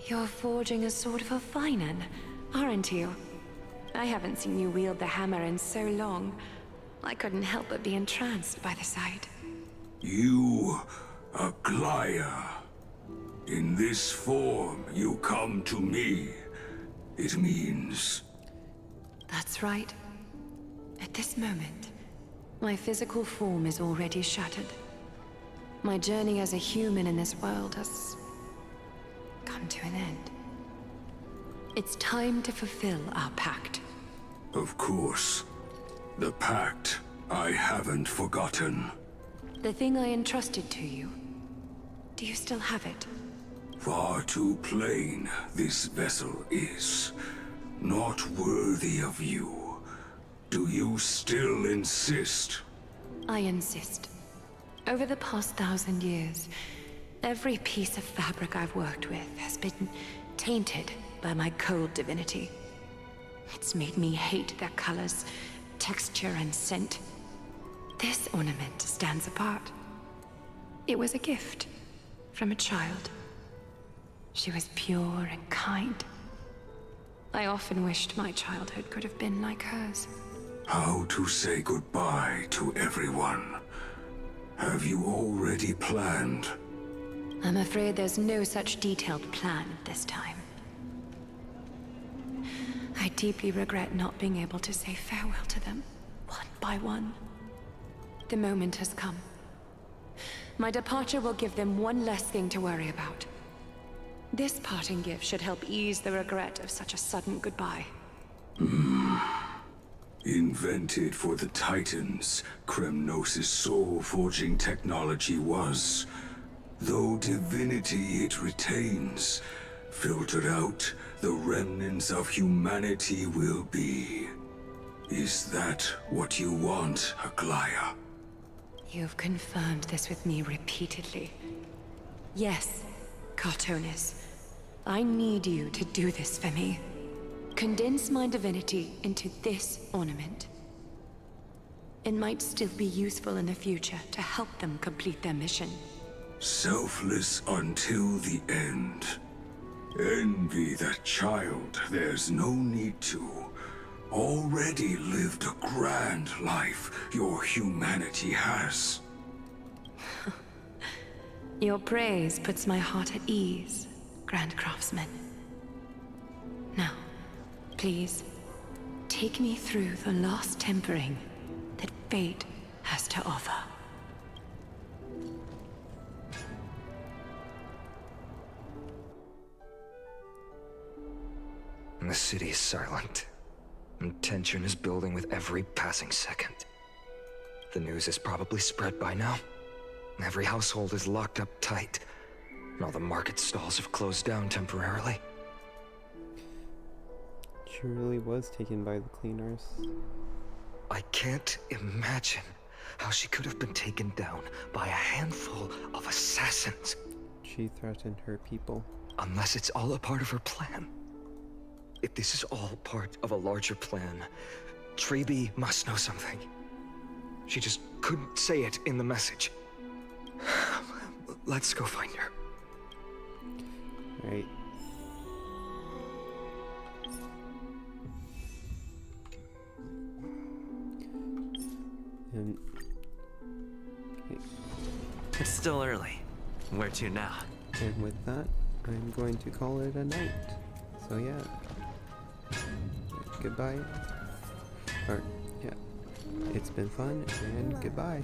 you're forging a sword for Finon, aren't you? I haven't seen you wield the hammer in so long. I couldn't help but be entranced by the sight. You, Aglaya. In this form, you come to me. It means... That's right. At this moment, my physical form is already shattered. My journey as a human in this world has come to an end. It's time to fulfill our pact. Of course. The pact I haven't forgotten. The thing I entrusted to you. Do you still have it? Far too plain this vessel is. Not worthy of you. Do you still insist? I insist. Over the past 1,000 years, every piece of fabric I've worked with has been tainted by my cold divinity. It's made me hate their colors, texture, and scent. This ornament stands apart. It was a gift from a child. She was pure and kind. I often wished my childhood could have been like hers. How to say goodbye to everyone? Have you already planned? I'm afraid there's no such detailed plan this time. I deeply regret not being able to say farewell to them, one by one. The moment has come. My departure will give them one less thing to worry about. This parting gift should help ease the regret of such a sudden goodbye. Invented for the Titans, Kremnos' soul-forging technology was. Though divinity it retains, filtered out, the remnants of humanity will be. Is that what you want, Aglaya? You've confirmed this with me repeatedly. Yes, Cartonis. I need you to do this for me. Condense my divinity into this ornament. It might still be useful in the future to help them complete their mission. Selfless until the end. Envy that child, there's no need to. Already lived a grand life your humanity has. Your praise puts my heart at ease, Grand Craftsman. Now, please, take me through the last tempering that fate has to offer. The city is silent, and tension is building with every passing second. The news is probably spread by now. Every household is locked up tight, and all the market stalls have closed down temporarily. She really was taken by the cleaners. I can't imagine how she could have been taken down by a handful of assassins. She threatened her people. Unless it's all a part of her plan. If this is all part of a larger plan, Treby must know something. She just couldn't say it in the message. Let's go find her. Right. And okay. It's still early. Where to now? And with that, I'm going to call it a night. So yeah. Goodbye. Or yeah. It's been fun and goodbye.